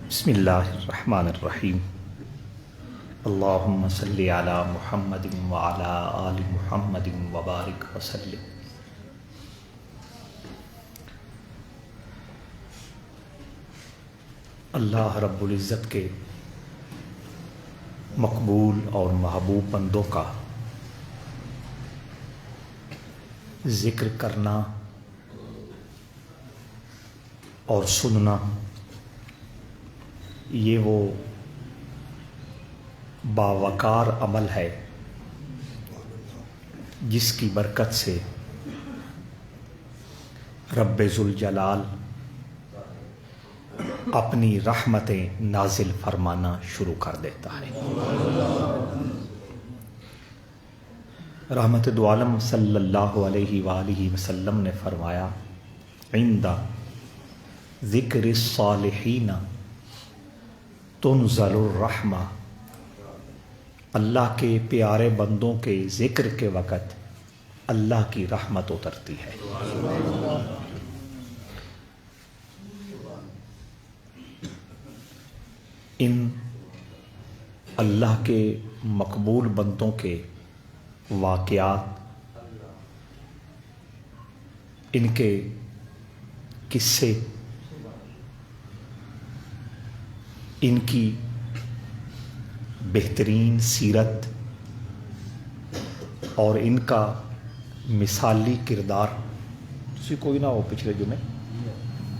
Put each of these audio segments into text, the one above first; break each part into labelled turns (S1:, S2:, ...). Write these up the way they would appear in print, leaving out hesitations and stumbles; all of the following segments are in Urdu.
S1: بسم اللہ الرحمن الرحیم اللہم صلی علی محمد وعلی آل محمد وبارک وسلم۔ اللہ رب العزت کے مقبول اور محبوب بندوں کا ذکر کرنا اور سننا یہ وہ باوقار عمل ہے جس کی برکت سے رب ذوالجلال اپنی رحمتیں نازل فرمانا شروع کر دیتا ہے۔ رحمت دو عالم صلی اللہ علیہ وآلہ وسلم نے فرمایا، عند ذکر الصالحین تنزل الرحمہ، اللہ کے پیارے بندوں کے ذکر کے وقت اللہ کی رحمت اترتی ہے۔ ان اللہ کے مقبول بندوں کے واقعات، ان کے قصے، ان کی بہترین سیرت اور ان کا مثالی کردار، تسی کوئی نہ ہو پچھلے جمعے،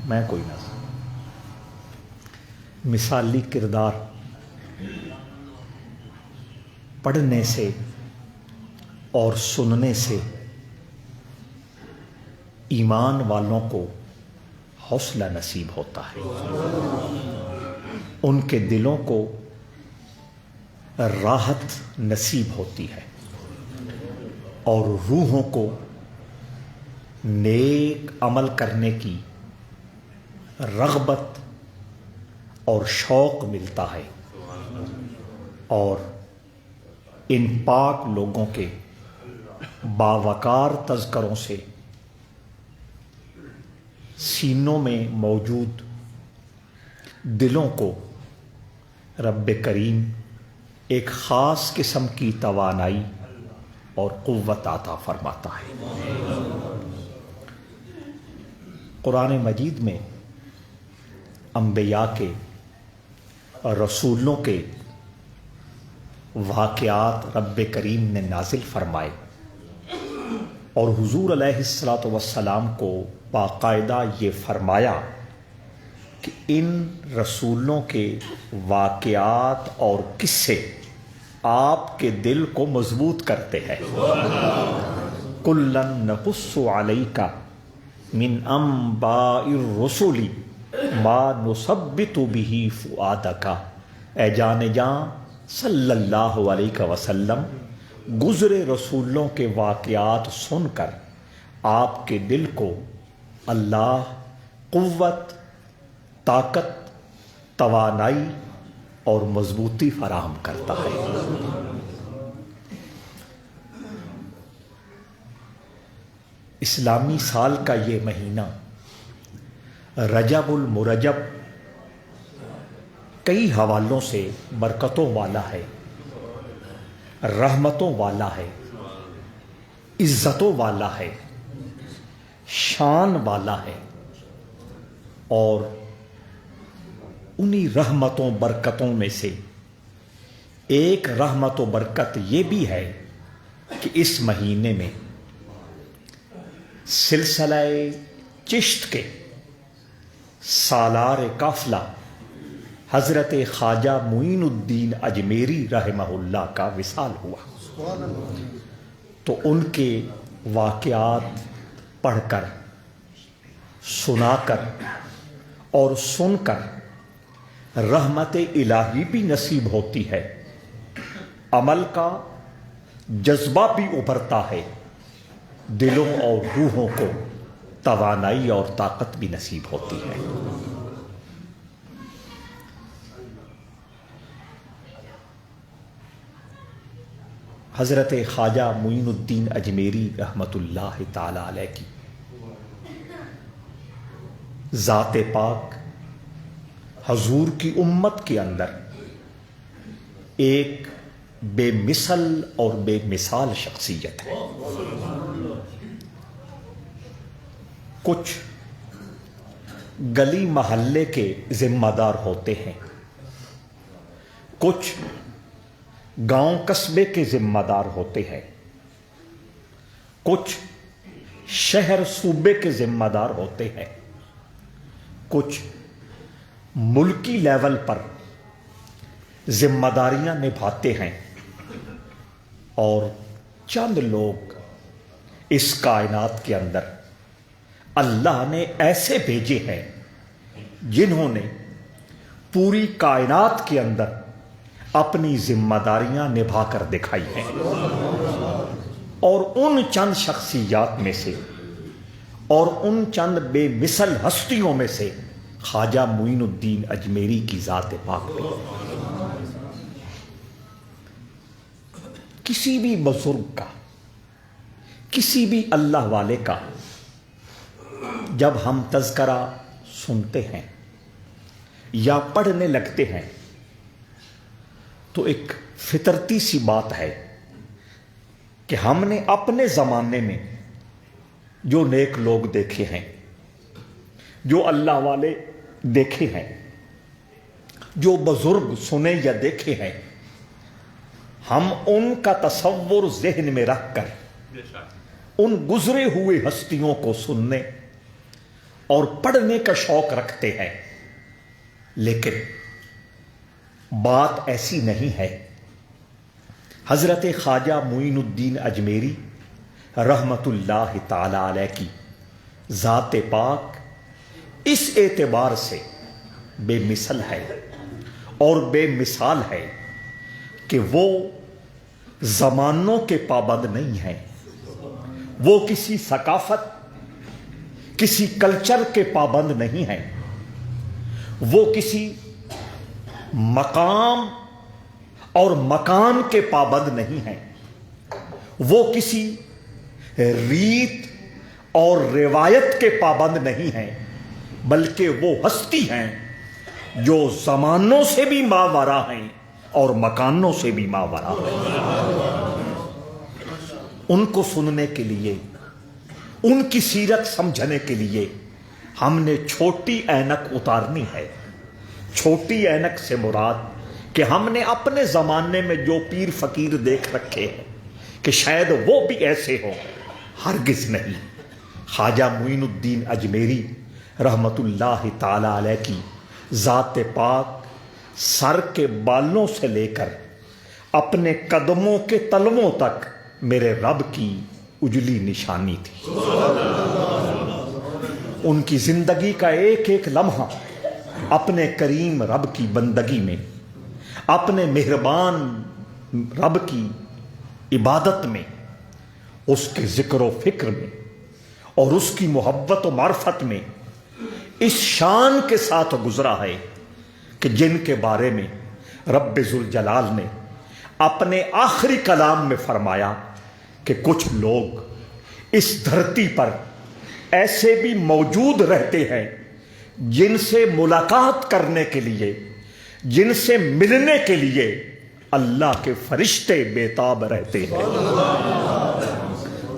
S1: میں کوئی نہ، مثالی کردار پڑھنے سے اور سننے سے ایمان والوں کو حوصلہ نصیب ہوتا ہے، ان کے دلوں کو راحت نصیب ہوتی ہے اور روحوں کو نیک عمل کرنے کی رغبت اور شوق ملتا ہے، اور ان پاک لوگوں کے باوقار تذکروں سے سینوں میں موجود دلوں کو رب کریم ایک خاص قسم کی توانائی اور قوت عطا فرماتا ہے۔ قرآن مجید میں انبیاء کے، رسولوں کے واقعات رب کریم نے نازل فرمائے، اور حضور علیہ الصلاۃ والسلام کو باقاعدہ یہ فرمایا کہ ان رسولوں کے واقعات اور قصے آپ کے دل کو مضبوط کرتے ہیں۔ کُلًّا نَقُصُّ عَلَيْكَ مِنْ أَنْبَاءِ الرُّسُلِ مَا نُثَبِّتُ بِهِ فُؤَادَكَ، اے جان جاں صلی اللہ علیہ وسلم، گزرے رسولوں کے واقعات سن کر آپ کے دل کو اللہ قوت، طاقت، توانائی اور مضبوطی فراہم کرتا ہے۔ اسلامی سال کا یہ مہینہ رجب المرجب کئی حوالوں سے برکتوں والا ہے، رحمتوں والا ہے، عزتوں والا ہے، شان والا ہے، اور انہی رحمتوں برکتوں میں سے ایک رحمت و برکت یہ بھی ہے کہ اس مہینے میں سلسلہ چشت کے سالار قافلہ حضرت خواجہ معین الدین اجمیری رحمہ اللہ کا وصال ہوا، تو ان کے واقعات پڑھ کر، سنا کر اور سن کر رحمت الہی بھی نصیب ہوتی ہے، عمل کا جذبہ بھی ابھرتا ہے، دلوں اور روحوں کو توانائی اور طاقت بھی نصیب ہوتی ہے۔ حضرت خواجہ معین الدین اجمیری رحمۃ اللہ تعالی علیہ کی ذات پاک حضور کی امت کے اندر ایک بے مثل اور بے مثال شخصیت ہے. کچھ گلی محلے کے ذمہ دار ہوتے ہیں، کچھ گاؤں قصبے کے ذمہ دار ہوتے ہیں، کچھ شہر صوبے کے ذمہ دار ہوتے ہیں، کچھ ملکی لیول پر ذمہ داریاں نبھاتے ہیں، اور چند لوگ اس کائنات کے اندر اللہ نے ایسے بھیجے ہیں جنہوں نے پوری کائنات کے اندر اپنی ذمہ داریاں نبھا کر دکھائی ہیں. اور ان چند شخصیات میں سے اور ان چند بے مثل ہستیوں میں سے خواجہ معین الدین اجمیری کی ذات پاک بھی. کسی بھی بزرگ کا، کسی بھی اللہ والے کا جب ہم تذکرہ سنتے ہیں یا پڑھنے لگتے ہیں تو ایک فطرتی سی بات ہے کہ ہم نے اپنے زمانے میں جو نیک لوگ دیکھے ہیں، جو اللہ والے دیکھے ہیں، جو بزرگ سنے یا دیکھے ہیں، ہم ان کا تصور ذہن میں رکھ کر ان گزرے ہوئے ہستیوں کو سننے اور پڑھنے کا شوق رکھتے ہیں. لیکن بات ایسی نہیں ہے. حضرت خواجہ معین الدین اجمیری رحمت اللہ تعالی علیہ کی ذات پاک اس اعتبار سے بے مثل ہے اور بے مثال ہے کہ وہ زمانوں کے پابند نہیں ہیں. وہ کسی ثقافت، کسی کلچر کے پابند نہیں ہیں. وہ کسی مقام اور مکان کے پابند نہیں ہیں. وہ کسی ریت اور روایت کے پابند نہیں ہیں، بلکہ وہ ہستی ہیں جو زمانوں سے بھی ماوراء ہیں اور مکانوں سے بھی ماوراء ہیں. ان کو سننے کے لیے، ان کی سیرت سمجھنے کے لیے ہم نے چھوٹی اینک اتارنی ہے. چھوٹی اینک سے مراد کہ ہم نے اپنے زمانے میں جو پیر فقیر دیکھ رکھے ہیں کہ شاید وہ بھی ایسے ہوں، ہرگز نہیں. خواجہ معین الدین اجمیری رحمت اللہ تعالی علیہ کی ذات پاک سر کے بالوں سے لے کر اپنے قدموں کے تلووں تک میرے رب کی اجلی نشانی تھی. ان کی زندگی کا ایک ایک لمحہ اپنے کریم رب کی بندگی میں، اپنے مہربان رب کی عبادت میں، اس کے ذکر و فکر میں اور اس کی محبت و معرفت میں اس شان کے ساتھ گزرا ہے کہ جن کے بارے میں رب ذوالجلال نے اپنے آخری کلام میں فرمایا کہ کچھ لوگ اس دھرتی پر ایسے بھی موجود رہتے ہیں جن سے ملاقات کرنے کے لیے، جن سے ملنے کے لیے اللہ کے فرشتے بےتاب رہتے ہیں.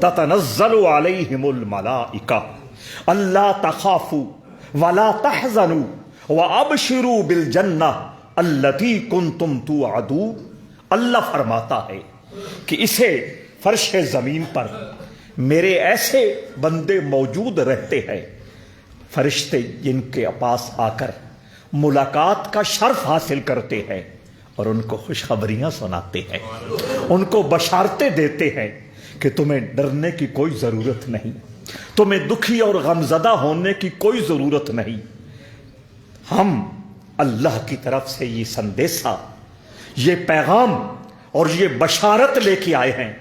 S1: تتنزل علیہم الملائکہ الا تخافوا ولا تحزنوا وابشروا بالجنہ التی کنتم توعدون. اللہ فرماتا ہے کہ اسے فرش زمین پر میرے ایسے بندے موجود رہتے ہیں، فرشتے جن کے پاس آ کر ملاقات کا شرف حاصل کرتے ہیں اور ان کو خوشخبریاں سناتے ہیں، ان کو بشارتیں دیتے ہیں کہ تمہیں ڈرنے کی کوئی ضرورت نہیں، تمہیں دکھی اور غمزدہ ہونے کی کوئی ضرورت نہیں. ہم اللہ کی طرف سے یہ سندیسہ، یہ پیغام اور یہ بشارت لے کے آئے ہیں.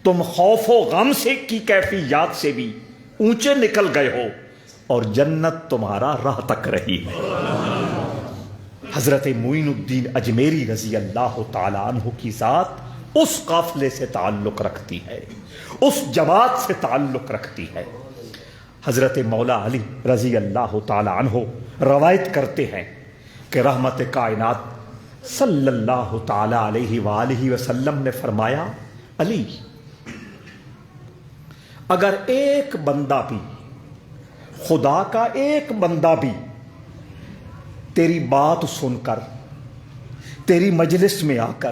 S1: تم خوف و غم سے کی کیفیات سے بھی اونچے نکل گئے ہو اور جنت تمہارا راہ تک رہی ہے. حضرت معین الدین اجمیری رضی اللہ تعالی عنہ کی ذات اس قافلے سے تعلق رکھتی ہے، اس جماعت سے تعلق رکھتی ہے. حضرت مولا علی رضی اللہ تعالی عنہ روایت کرتے ہیں کہ رحمت کائنات صلی اللہ تعالی علیہ وآلہ وسلم نے فرمایا، علی اگر ایک بندہ بھی، خدا کا ایک بندہ بھی تیری بات سن کر، تیری مجلس میں آ کر،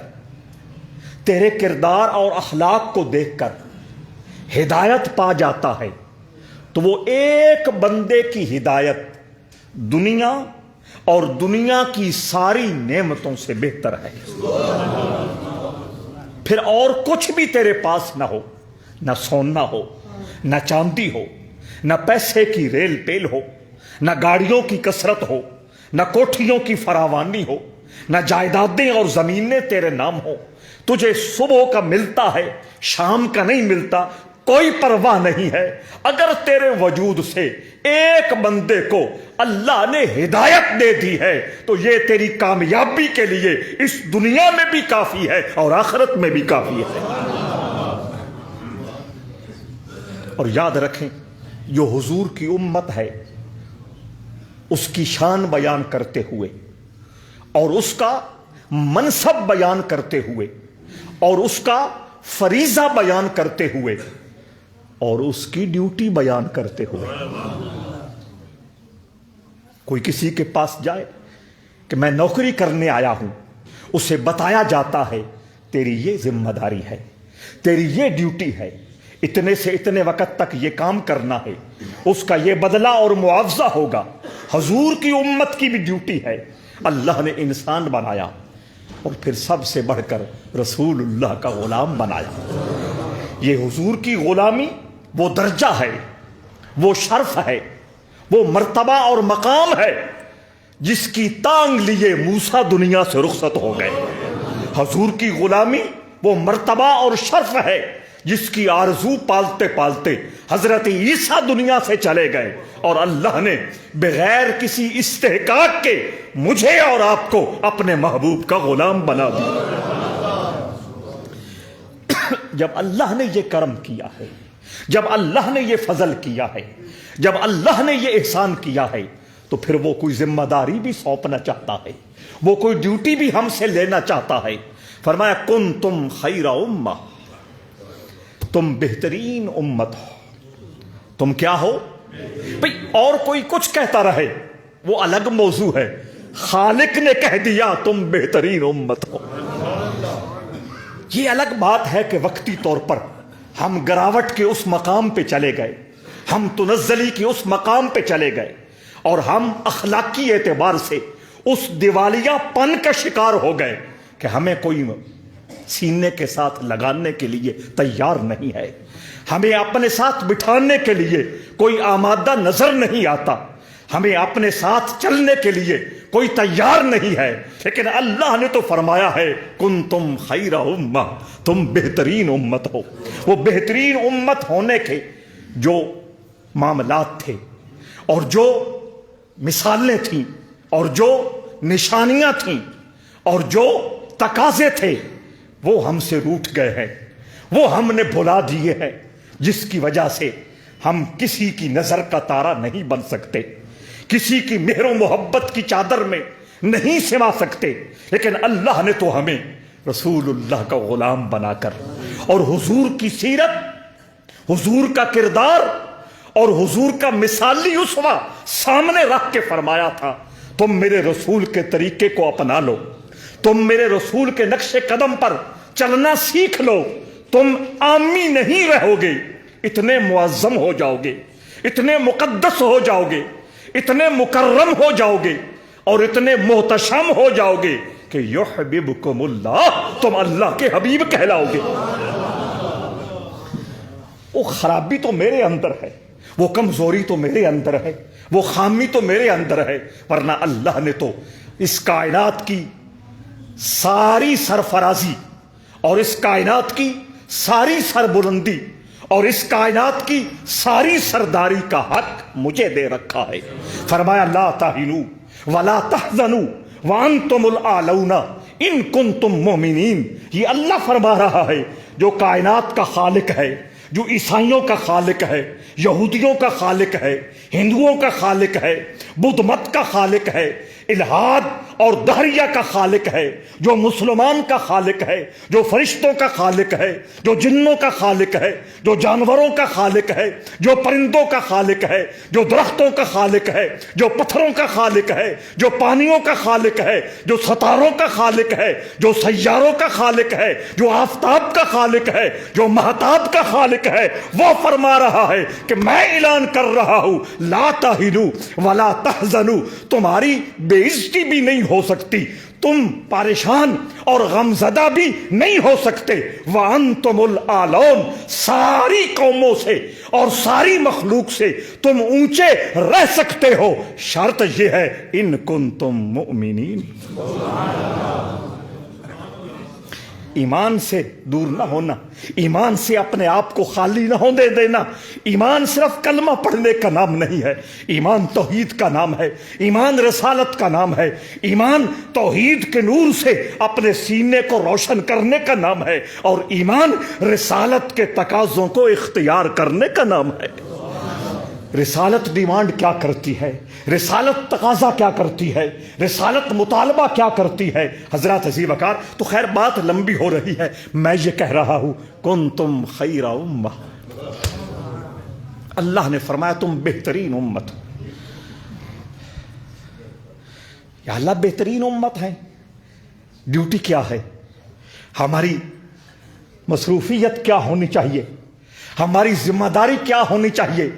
S1: تیرے کردار اور اخلاق کو دیکھ کر ہدایت پا جاتا ہے تو وہ ایک بندے کی ہدایت دنیا اور دنیا کی ساری نعمتوں سے بہتر ہے۔ پھر اور کچھ بھی تیرے پاس نہ ہو، نہ سونا ہو، نہ چاندی ہو، نہ پیسے کی ریل پیل ہو، نہ گاڑیوں کی کثرت ہو، نہ کوٹھیوں کی فراوانی ہو، نہ جائیدادیں اور زمینیں تیرے نام ہو، تجھے صبح کا ملتا ہے شام کا نہیں ملتا، کوئی پرواہ نہیں ہے۔ اگر تیرے وجود سے ایک بندے کو اللہ نے ہدایت دے دی ہے تو یہ تیری کامیابی کے لیے اس دنیا میں بھی کافی ہے اور آخرت میں بھی کافی ہے۔ اور یاد رکھیں، جو حضور کی امت ہے اس کی شان بیان کرتے ہوئے اور اس کا منصب بیان کرتے ہوئے اور اس کا فریضہ بیان کرتے ہوئے اور اس کی ڈیوٹی بیان کرتے ہوئے، کوئی کسی کے پاس جائے کہ میں نوکری کرنے آیا ہوں، اسے بتایا جاتا ہے تیری یہ ذمہ داری ہے، تیری یہ ڈیوٹی ہے، اتنے سے اتنے وقت تک یہ کام کرنا ہے، اس کا یہ بدلہ اور معاوضہ ہوگا۔ حضور کی امت کی بھی ڈیوٹی ہے۔ اللہ نے انسان بنایا اور پھر سب سے بڑھ کر رسول اللہ کا غلام بنایا۔ یہ حضور کی غلامی وہ درجہ ہے، وہ شرف ہے، وہ مرتبہ اور مقام ہے جس کی تانگ لیے موسیٰ دنیا سے رخصت ہو گئے۔ حضور کی غلامی وہ مرتبہ اور شرف ہے جس کی آرزو پالتے پالتے حضرت عیسیٰ دنیا سے چلے گئے اور اللہ نے بغیر کسی استحقاق کے مجھے اور آپ کو اپنے محبوب کا غلام بنا دیا۔ جب اللہ نے یہ کرم کیا ہے، جب اللہ نے یہ فضل کیا ہے، جب اللہ نے یہ احسان کیا ہے تو پھر وہ کوئی ذمہ داری بھی سونپنا چاہتا ہے، وہ کوئی ڈیوٹی بھی ہم سے لینا چاہتا ہے۔ فرمایا کنتم خیر امہ، تم بہترین امت ہو۔ تم کیا ہو بھئی؟ اور کوئی کچھ کہتا رہے وہ الگ موضوع ہے، خالق نے کہہ دیا تم بہترین امت ہو۔ یہ الگ بات ہے کہ وقتی طور پر ہم گراوٹ کے اس مقام پہ چلے گئے، ہم تنزلی کے اس مقام پہ چلے گئے اور ہم اخلاقی اعتبار سے اس دیوالیہ پن کا شکار ہو گئے کہ ہمیں کوئی سینے کے ساتھ لگانے کے لیے تیار نہیں ہے، ہمیں اپنے ساتھ بٹھانے کے لیے کوئی آمادہ نظر نہیں آتا، ہمیں اپنے ساتھ چلنے کے لیے کوئی تیار نہیں ہے۔ لیکن اللہ نے تو فرمایا ہے کنتم خیر امہ، تم بہترین امت ہو۔ وہ بہترین امت ہونے کے جو معاملات تھے اور جو مثالیں تھیں اور جو نشانیاں تھیں اور جو تقاضے تھے وہ ہم سے روٹھ گئے ہیں، وہ ہم نے بھلا دیے ہیں، جس کی وجہ سے ہم کسی کی نظر کا تارا نہیں بن سکتے، کسی کی مہر و محبت کی چادر میں نہیں سما سکتے۔ لیکن اللہ نے تو ہمیں رسول اللہ کا غلام بنا کر اور حضور کی سیرت، حضور کا کردار اور حضور کا مثالی اسوہ سامنے رکھ کے فرمایا تھا تم میرے رسول کے طریقے کو اپنا لو، تم میرے رسول کے نقش قدم پر چلنا سیکھ لو، تم عامی نہیں رہو گے، اتنے معظم ہو جاؤ گے، اتنے مقدس ہو جاؤ گے، اتنے مکرم ہو جاؤ گے اور اتنے محتشم ہو جاؤ گے کہ یحببکم اللہ، تم اللہ کے حبیب کہلاؤ گے۔ وہ خرابی تو میرے اندر ہے، وہ کمزوری تو میرے اندر ہے، وہ خامی تو میرے اندر ہے، ورنہ اللہ نے تو اس کائنات کی ساری سرفرازی اور اس کائنات کی ساری سربلندی اور اس کائنات کی ساری سرداری کا حق مجھے دے رکھا ہے۔ فرمایا لا تہنوا ولا تحزنوا وانتم الاعلون ان کنتم مؤمنین۔ یہ اللہ فرما رہا ہے جو کائنات کا خالق ہے، جو عیسائیوں کا خالق ہے، یہودیوں کا خالق ہے، ہندوؤں کا خالق ہے، بدھ مت کا خالق ہے، الہاد اور دہریہ کا خالق ہے، جو مسلمان کا خالق ہے، جو فرشتوں کا خالق ہے، جو جنوں کا خالق ہے، جو جانوروں کا خالق ہے، جو پرندوں کا خالق ہے، جو درختوں کا خالق ہے، جو پتھروں کا خالق ہے، جو پانیوں کا خالق ہے، جو ستاروں کا خالق ہے، جو سیاروں کا خالق ہے، جو آفتاب کا خالق ہے، جو مہتاب کا خالق ہے، وہ فرما رہا ہے کہ میں اعلان کر رہا ہوں لا تہنوا ولا تحزنوا، تمہاری بے عزتی بھی نہیں ہو سکتی، تم پریشان اور غمزدہ بھی نہیں ہو سکتے، وَأَنْتُمُ الْأَعْلَوْنَ، ساری قوموں سے اور ساری مخلوق سے تم اونچے رہ سکتے ہو، شرط یہ ہے ان کنتم مؤمنین، ایمان سے دور نہ ہونا، ایمان سے اپنے آپ کو خالی نہ ہونے دینا۔ ایمان صرف کلمہ پڑھنے کا نام نہیں ہے، ایمان توحید کا نام ہے، ایمان رسالت کا نام ہے، ایمان توحید کے نور سے اپنے سینے کو روشن کرنے کا نام ہے، اور ایمان رسالت کے تقاضوں کو اختیار کرنے کا نام ہے۔ رسالت ڈیمانڈ کیا کرتی ہے، رسالت تقاضا کیا کرتی ہے، رسالت مطالبہ کیا کرتی ہے؟ حضرات عزیز وقار، تو خیر بات لمبی ہو رہی ہے، میں یہ کہہ رہا ہوں کنتم خیر امہ، اللہ نے فرمایا تم بہترین امت ہو۔ یا اللہ بہترین امت ہے، ڈیوٹی کیا ہے، ہماری مصروفیت کیا ہونی چاہیے، ہماری ذمہ داری کیا ہونی چاہیے؟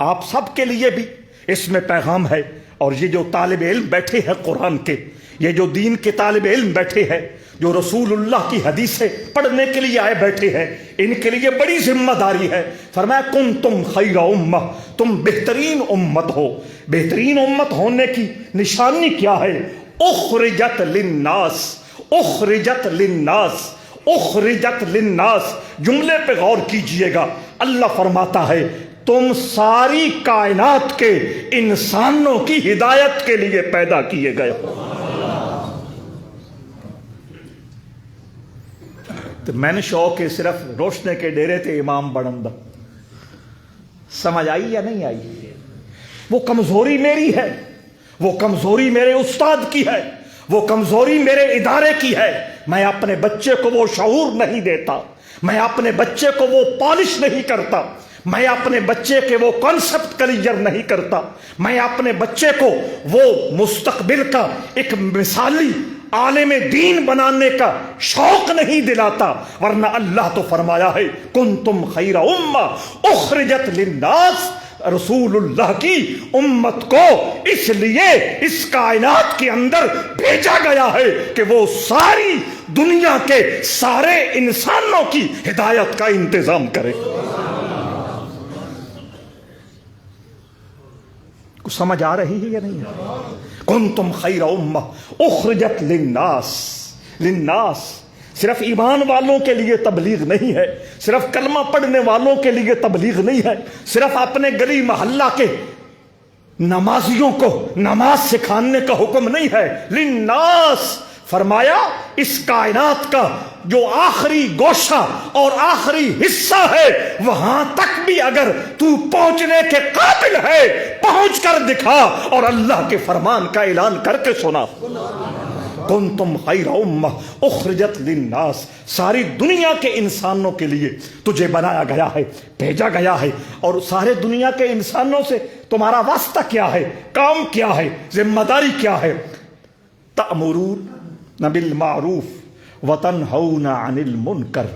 S1: آپ سب کے لیے بھی اس میں پیغام ہے، اور یہ جو طالب علم بیٹھے ہیں قرآن کے، یہ جو دین کے طالب علم بیٹھے ہیں، جو رسول اللہ کی حدیثیں پڑھنے کے لیے آئے بیٹھے ہیں، ان کے لیے بڑی ذمہ داری ہے۔ فرمایا کنتم خیر امہ، تم بہترین امت ہو۔ بہترین امت ہونے کی نشانی کیا ہے؟ اخرجت للناس، اخرجت للناس، اخرجت للناس، جملے پہ غور کیجئے گا، اللہ فرماتا ہے تم ساری کائنات کے انسانوں کی ہدایت کے لیے پیدا کیے گئے ہو۔ تو میں نے شوق ہے صرف روشنے کے ڈیرے تھے امام بڑندہ، سمجھ آئی یا نہیں آئی؟ وہ کمزوری میری ہے، وہ کمزوری میرے استاد کی ہے، وہ کمزوری میرے ادارے کی ہے۔ میں اپنے بچے کو وہ شعور نہیں دیتا، میں اپنے بچے کو وہ پالش نہیں کرتا، میں اپنے بچے کے وہ کانسیپٹ کلیئر نہیں کرتا، میں اپنے بچے کو وہ مستقبل کا ایک مثالی عالم دین بنانے کا شوق نہیں دلاتا، ورنہ اللہ تو فرمایا ہے کنتم خیر امہ اخرجت للناس، رسول اللہ کی امت کو اس لیے اس کائنات کے اندر بھیجا گیا ہے کہ وہ ساری دنیا کے سارے انسانوں کی ہدایت کا انتظام کرے۔ کچھ سمجھ آ رہی ہے یا نہیں ہے؟ کنتم خیر امہ اخرجت للناس، للناس صرف ایمان والوں کے لیے تبلیغ نہیں ہے، صرف کلمہ پڑھنے والوں کے لیے تبلیغ نہیں ہے، صرف اپنے گلی محلہ کے نمازیوں کو نماز سکھانے کا حکم نہیں ہے، للناس فرمایا اس کائنات کا جو آخری گوشہ اور آخری حصہ ہے وہاں تک بھی اگر تو پہنچنے کے قابل ہے پہنچ کر دکھا اور اللہ کے فرمان کا اعلان کر کے سنا۔ کنتم خیر امہ اخرجت للناس، ساری دنیا کے انسانوں کے لیے تجھے بنایا گیا ہے، بھیجا گیا ہے، اور سارے دنیا کے انسانوں سے تمہارا واسطہ کیا ہے، کام کیا ہے، ذمہ داری کیا ہے؟ تأمرون بالمعروف وتنہون عن المنکر،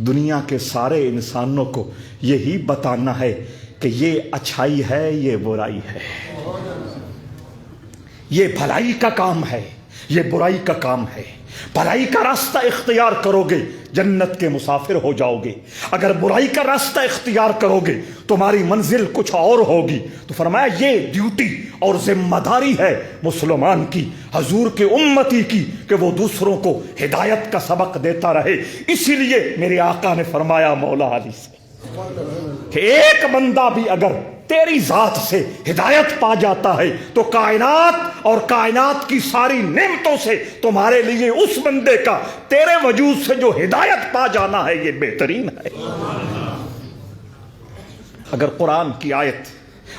S1: دنیا کے سارے انسانوں کو یہی بتانا ہے کہ یہ اچھائی ہے، یہ برائی ہے، یہ بھلائی کا کام ہے، یہ برائی کا کام ہے۔ بھلائی کا راستہ اختیار کرو گے جنت کے مسافر ہو جاؤ گے، اگر برائی کا راستہ اختیار کرو گے تمہاری منزل کچھ اور ہوگی۔ تو فرمایا یہ ڈیوٹی اور ذمہ داری ہے مسلمان کی، حضور کے امتی کی، کہ وہ دوسروں کو ہدایت کا سبق دیتا رہے۔ اسی لیے میرے آقا نے فرمایا مولا علی سے کہ ایک بندہ بھی اگر تیری ذات سے ہدایت پا جاتا ہے تو کائنات اور کائنات کی ساری نعمتوں سے تمہارے لیے اس بندے کا تیرے وجود سے جو ہدایت پا جانا ہے یہ بہترین ہے۔ اگر قرآن کی آیت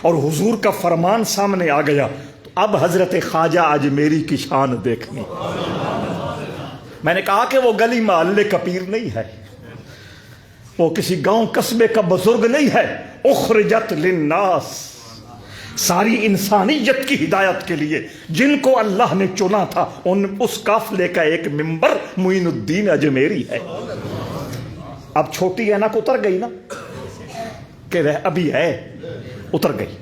S1: اور حضور کا فرمان سامنے آ گیا تو اب حضرت خواجہ اجمیری کی شان دیکھنی. میں نے کہا کہ وہ گلی محلے کا پیر نہیں ہے, وہ کسی گاؤں قصبے کا بزرگ نہیں ہے. اخرجت للناس, ساری انسانیت کی ہدایت کے لیے جن کو اللہ نے چنا تھا, اس قافلے کا ایک ممبر معین الدین اجمیری ہے. اب چھوٹی اینک اتر گئی نا, کہ ابھی ہے, اتر گئی.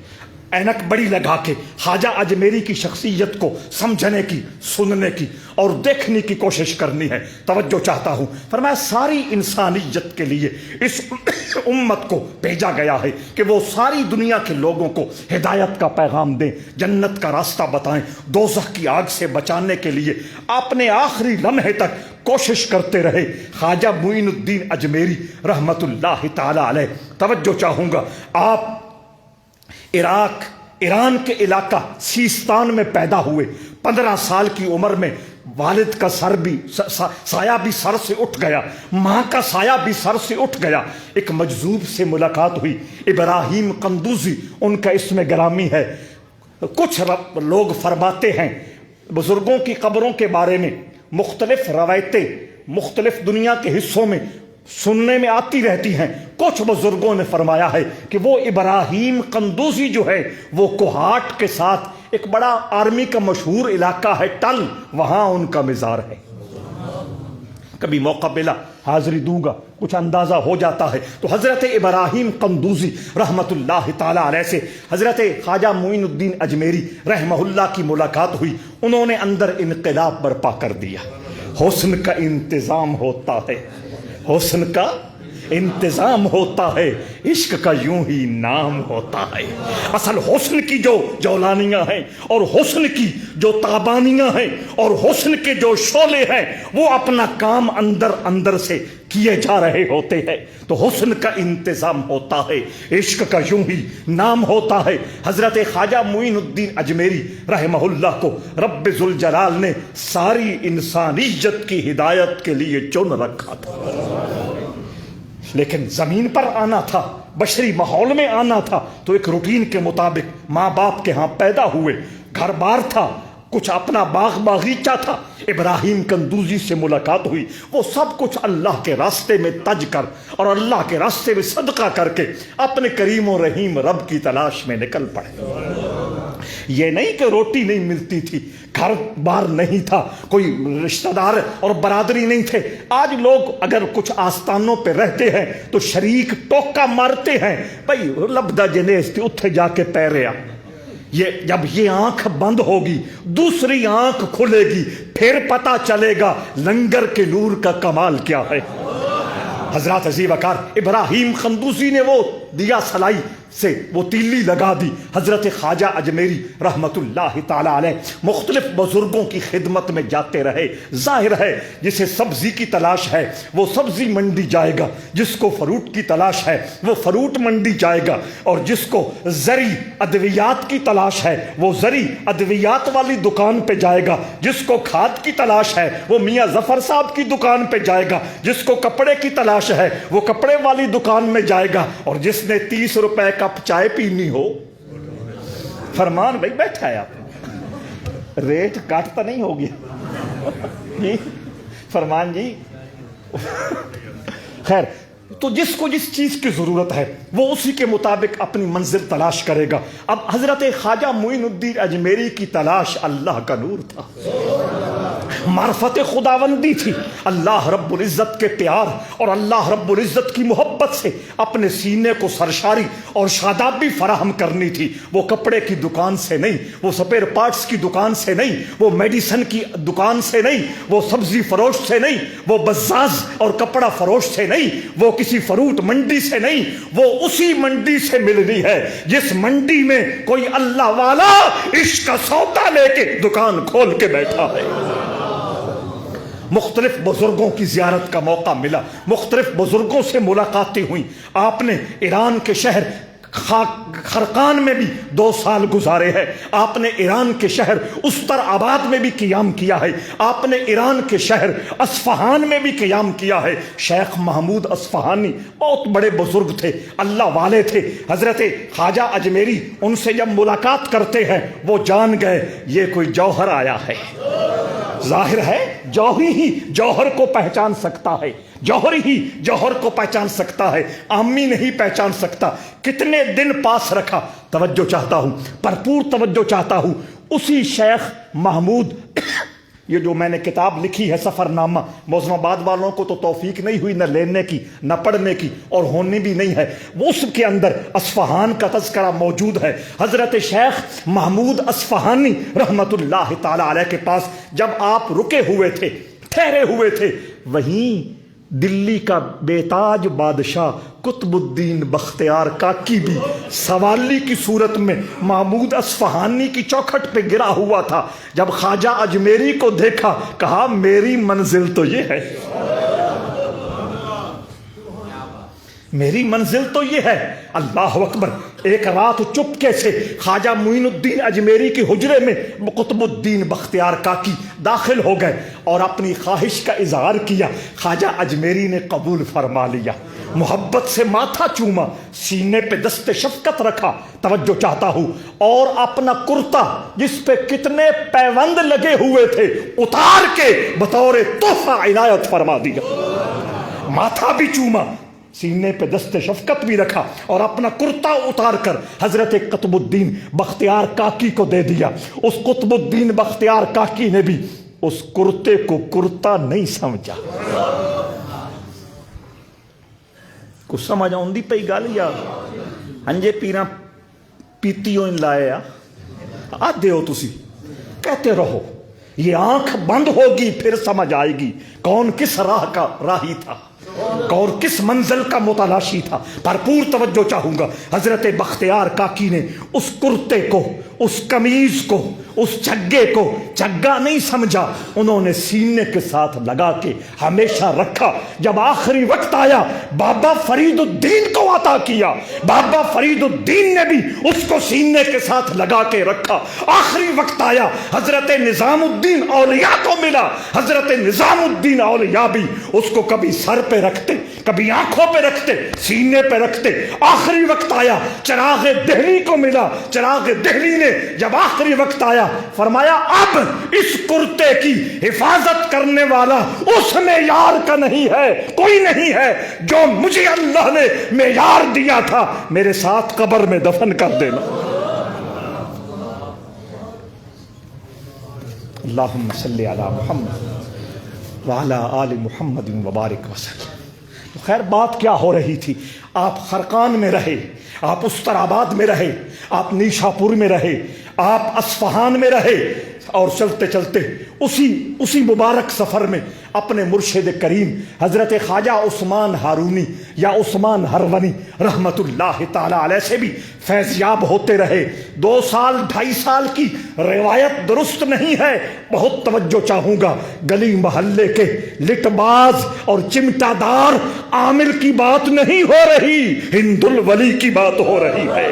S1: اینک بڑی لگا کے خواجہ اجمیری کی شخصیت کو سمجھنے کی, سننے کی اور دیکھنے کی کوشش کرنی ہے. توجہ چاہتا ہوں. فرمایا ساری انسانیت کے لیے اس امت کو بھیجا گیا ہے کہ وہ ساری دنیا کے لوگوں کو ہدایت کا پیغام دیں, جنت کا راستہ بتائیں, دوزخ کی آگ سے بچانے کے لیے اپنے آخری لمحے تک کوشش کرتے رہے خواجہ معین الدین اجمیری رحمت اللہ تعالی علیہ. توجہ چاہوں گا, آپ عراق ایران کے علاقہ سیستان میں پیدا ہوئے. 15 سال کی عمر میں والد کا سر بھی سایہ بھی سر سے اٹھ گیا, ماں کا سایہ بھی سر سے اٹھ گیا. ایک مجذوب سے ملاقات ہوئی, ابراہیم قندوزی ان کا اسم گرامی ہے. کچھ لوگ فرماتے ہیں بزرگوں کی قبروں کے بارے میں مختلف روایتیں مختلف دنیا کے حصوں میں سننے میں آتی رہتی ہیں. کچھ بزرگوں نے فرمایا ہے کہ وہ ابراہیم قندوزی جو ہے وہ کوہاٹ کے ساتھ ایک بڑا آرمی کا مشہور علاقہ ہے ٹل, وہاں ان کا مزار ہے. کبھی موقع ملا حاضری دوں گا, کچھ اندازہ ہو جاتا ہے. تو حضرت ابراہیم قندوزی رحمت اللہ تعالی علیہ سے حضرت خواجہ معین الدین اجمیری رحمہ اللہ کی ملاقات ہوئی. انہوں نے اندر انقلاب برپا کر دیا. حسن کا انتظام ہوتا ہے, حسن کا انتظام ہوتا ہے, عشق کا یوں ہی نام ہوتا ہے. اصل حسن کی جو جولانیاں ہیں اور حسن کی جو تابانیاں ہیں اور حسن کے جو شعلے ہیں وہ اپنا کام اندر اندر سے کیے جا رہے ہوتے ہیں. تو حسن کا انتظام ہوتا ہے, عشق کا یوں ہی نام ہوتا ہے. حضرت خواجہ معین الدین اجمیری رحمہ اللہ کو رب ذوالجلال نے ساری انسانیت کی ہدایت کے لیے چن رکھا تھا, لیکن زمین پر آنا تھا, بشری ماحول میں آنا تھا. تو ایک روٹین کے مطابق ماں باپ کے ہاں پیدا ہوئے, گھر بار تھا, کچھ اپنا باغ باغیچہ تھا. ابراہیم قندوزی سے ملاقات ہوئی, وہ سب کچھ اللہ کے راستے میں تج کر اور اللہ کے راستے میں صدقہ کر کے اپنے کریم و رحیم رب کی تلاش میں نکل پڑے. یہ نہیں کہ روٹی نہیں ملتی تھی, گھر بار نہیں تھا, کوئی رشتہ دار اور برادری نہیں تھے. آج لوگ اگر کچھ آستانوں پہ رہتے ہیں تو شریک ٹوکا مارتے ہیں, بھائی لبدہ جنیس تھی اتھے جا کے پیریا. یہ جب یہ آنکھ بند ہوگی دوسری آنکھ کھلے گی, پھر پتہ چلے گا لنگر کے نور کا کمال کیا ہے. حضرات عزیز وقار, ابراہیم قندوزی نے وہ دیا سلائی سے وہ تیلی لگا دی. حضرت خواجہ اجمیری رحمت اللہ تعالی علیہ مختلف بزرگوں کی خدمت میں جاتے رہے. ظاہر ہے جسے سبزی کی تلاش ہے وہ سبزی منڈی جائے گا, جس کو فروٹ کی تلاش ہے وہ فروٹ منڈی جائے گا, اور جس کو زرعی ادویات کی تلاش ہے وہ زرعی ادویات والی دکان پہ جائے گا, جس کو کھاد کی تلاش ہے وہ میاں ظفر صاحب کی دکان پہ جائے گا, جس کو کپڑے کی تلاش ہے وہ کپڑے والی دکان میں جائے گا, اور جس نے 30 روپے کپ چائے پینی ہو, فرمان بھائی بیٹھا ہے آپ, ریٹ کاٹتا نہیں ہو گیا فرمان جی. خیر, تو جس کو جس چیز کی ضرورت ہے وہ اسی کے مطابق اپنی منزل تلاش کرے گا. اب حضرت خواجہ معین الدین اجمیری کی تلاش اللہ کا نور تھا, معرفت خداوندی تھی. اللہ رب العزت کے پیار اور اللہ رب العزت کی محبت سے اپنے سینے کو سرشاری اور شادابی فراہم کرنی تھی. وہ کپڑے کی دکان سے نہیں, وہ سپیر پارٹس کی دکان سے نہیں, وہ میڈیسن کی دکان سے نہیں, وہ سبزی فروش سے نہیں, وہ بزاز اور کپڑا فروش سے نہیں, وہ کسی فروٹ منڈی سے نہیں, وہ اسی منڈی سے ملنی ہے جس منڈی میں کوئی اللہ والا عشق کا سودا لے کے دکان کھول کے بیٹھا ہے. مختلف بزرگوں کی زیارت کا موقع ملا, مختلف بزرگوں سے ملاقاتیں ہوئیں. آپ نے ایران کے شہر خرقان میں بھی 2 سال گزارے ہیں، آپ نے ایران کے شہر استر آباد میں بھی قیام کیا ہے، آپ نے ایران کے شہر اصفہان میں بھی قیام کیا ہے۔ شیخ محمود اصفہانی بہت بڑے بزرگ تھے، اللہ والے تھے۔ حضرت خواجہ اجمیری ان سے جب ملاقات کرتے ہیں وہ جان گئے یہ کوئی جوہر آیا ہے۔ ظاہر ہے جوہری ہی جوہر کو پہچان سکتا ہے، جوہر ہی جوہر کو پہچان سکتا ہے، عامی نہیں پہچان سکتا۔ کتنے دن پاس رکھا، توجہ چاہتا ہوں، بھرپور توجہ چاہتا ہوں۔ اسی شیخ محمود، یہ جو میں نے کتاب لکھی ہے سفر نامہ، معظم آباد والوں کو تو توفیق نہیں ہوئی نہ لینے کی نہ پڑھنے کی، اور ہونی بھی نہیں ہے، وہ اس کے اندر اصفہان کا تذکرہ موجود ہے۔ حضرت شیخ محمود اصفہانی رحمت اللہ تعالی علیہ کے پاس جب آپ رکے ہوئے تھے، ٹھہرے ہوئے تھے، وہیں دلی کا بیتاج بادشاہ قطب الدین بختیار کاکی بھی سوالی کی صورت میں محمود اصفہانی کی چوکھٹ پہ گرا ہوا تھا۔ جب خواجہ اجمیری کو دیکھا کہا میری منزل تو یہ ہے، میری منزل تو یہ ہے۔ اللہ اکبر۔ ایک رات چپکے سے خواجہ معین الدین اجمیری کی حجرے میں قطب الدین بختیار کاکی داخل ہو گئے اور اپنی خواہش کا اظہار کیا۔ خواجہ اجمیری نے قبول فرما لیا، محبت سے ماتھا چوما، سینے پہ دست شفقت رکھا، توجہ چاہتا ہوں، اور اپنا کرتا جس پہ کتنے پیوند لگے ہوئے تھے اتار کے بطور تحفہ عنایت فرما دیا۔ ماتھا بھی چوما، سینے پہ دست شفقت بھی رکھا، اور اپنا کرتا اتار کر حضرت قطب الدین بختیار کاکی کو دے دیا۔ اس قطب الدین بختیار کاکی نے بھی اس کرتے کو کرتا نہیں سمجھا۔ کچھ سمجھ آؤندی پئی گل یا ہنجے پیراں پیتیوں لائے آدھے ہو تسی کہتے رہو، یہ آنکھ بند ہوگی پھر سمجھ آئے گی کون کس راہ کا راہی تھا اور کس منزل کا متلاشی تھا۔ بھرپور توجہ چاہوں گا۔ حضرت بختیار کاکی نے اس کرتے کو، اس قمیض کو، اس چگے کو چگا نہیں سمجھا، انہوں نے سینے کے ساتھ لگا کے ہمیشہ رکھا۔ جب آخری وقت آیا بابا فرید الدین کو عطا کیا، بابا فرید الدین نے بھی اس کو سینے کے ساتھ لگا کے رکھا۔ آخری وقت آیا حضرت نظام الدین اولیاء کو ملا، حضرت نظام الدین اولیاء بھی اس کو کبھی سر پہ رکھتے، کبھی آنکھوں پہ رکھتے، سینے پہ رکھتے۔ آخری وقت آیا چراغ دہلی کو ملا، چراغ دہلی نے جب آخری وقت آیا فرمایا اب اس کرتے کی حفاظت کرنے والا اس معیار کا نہیں ہے، کوئی نہیں ہے جو مجھے اللہ نے معیار دیا تھا، میرے ساتھ قبر میں دفن کر دینا۔ اللہم صلی علی محمد وعلی آل محمد وبارک وسلم۔ خیر بات کیا ہو رہی تھی؟ آپ خرقان میں رہے، آپ استر آباد میں رہے، آپ نیشا پور میں رہے، آپ اصفہان میں رہے، اور چلتے چلتے اسی مبارک سفر میں اپنے مرشد کریم حضرت خواجہ عثمان ہارونی یا عثمان ہرونی رحمت اللہ تعالی علیہ سے بھی فیضیاب ہوتے رہے۔ 2 سال 2.5 سال کی روایت درست نہیں ہے، بہت توجہ چاہوں گا۔ گلی محلے کے لٹ باز اور چمٹا دار عامل کی بات نہیں ہو رہی، ہند الولی کی بات ہو رہی ہے،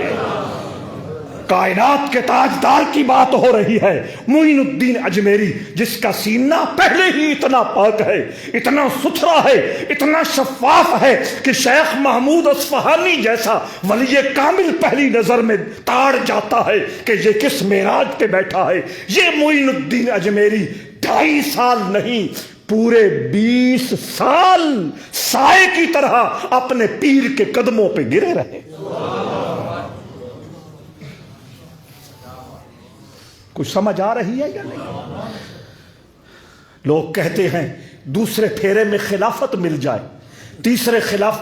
S1: کائنات کے تاجدار کی بات ہو رہی ہے۔ معین الدین اجمیری جس کا سینہ پہلے ہی اتنا پاک ہے، اتنا ستھرا ہے، اتنا شفاف ہے کہ شیخ محمود اصفہانی جیسا ولی کامل پہلی نظر میں تاڑ جاتا ہے کہ یہ کس معراج پہ بیٹھا ہے۔ یہ معین الدین اجمیری 2.5 سال نہیں، پورے 20 سال سائے کی طرح اپنے پیر کے قدموں پہ گرے رہے۔ کچھ سمجھ آ رہی ہے یا نہیں؟ لوگ کہتے ہیں دوسرے پھیرے میں خلافت مل جائے، تیسرے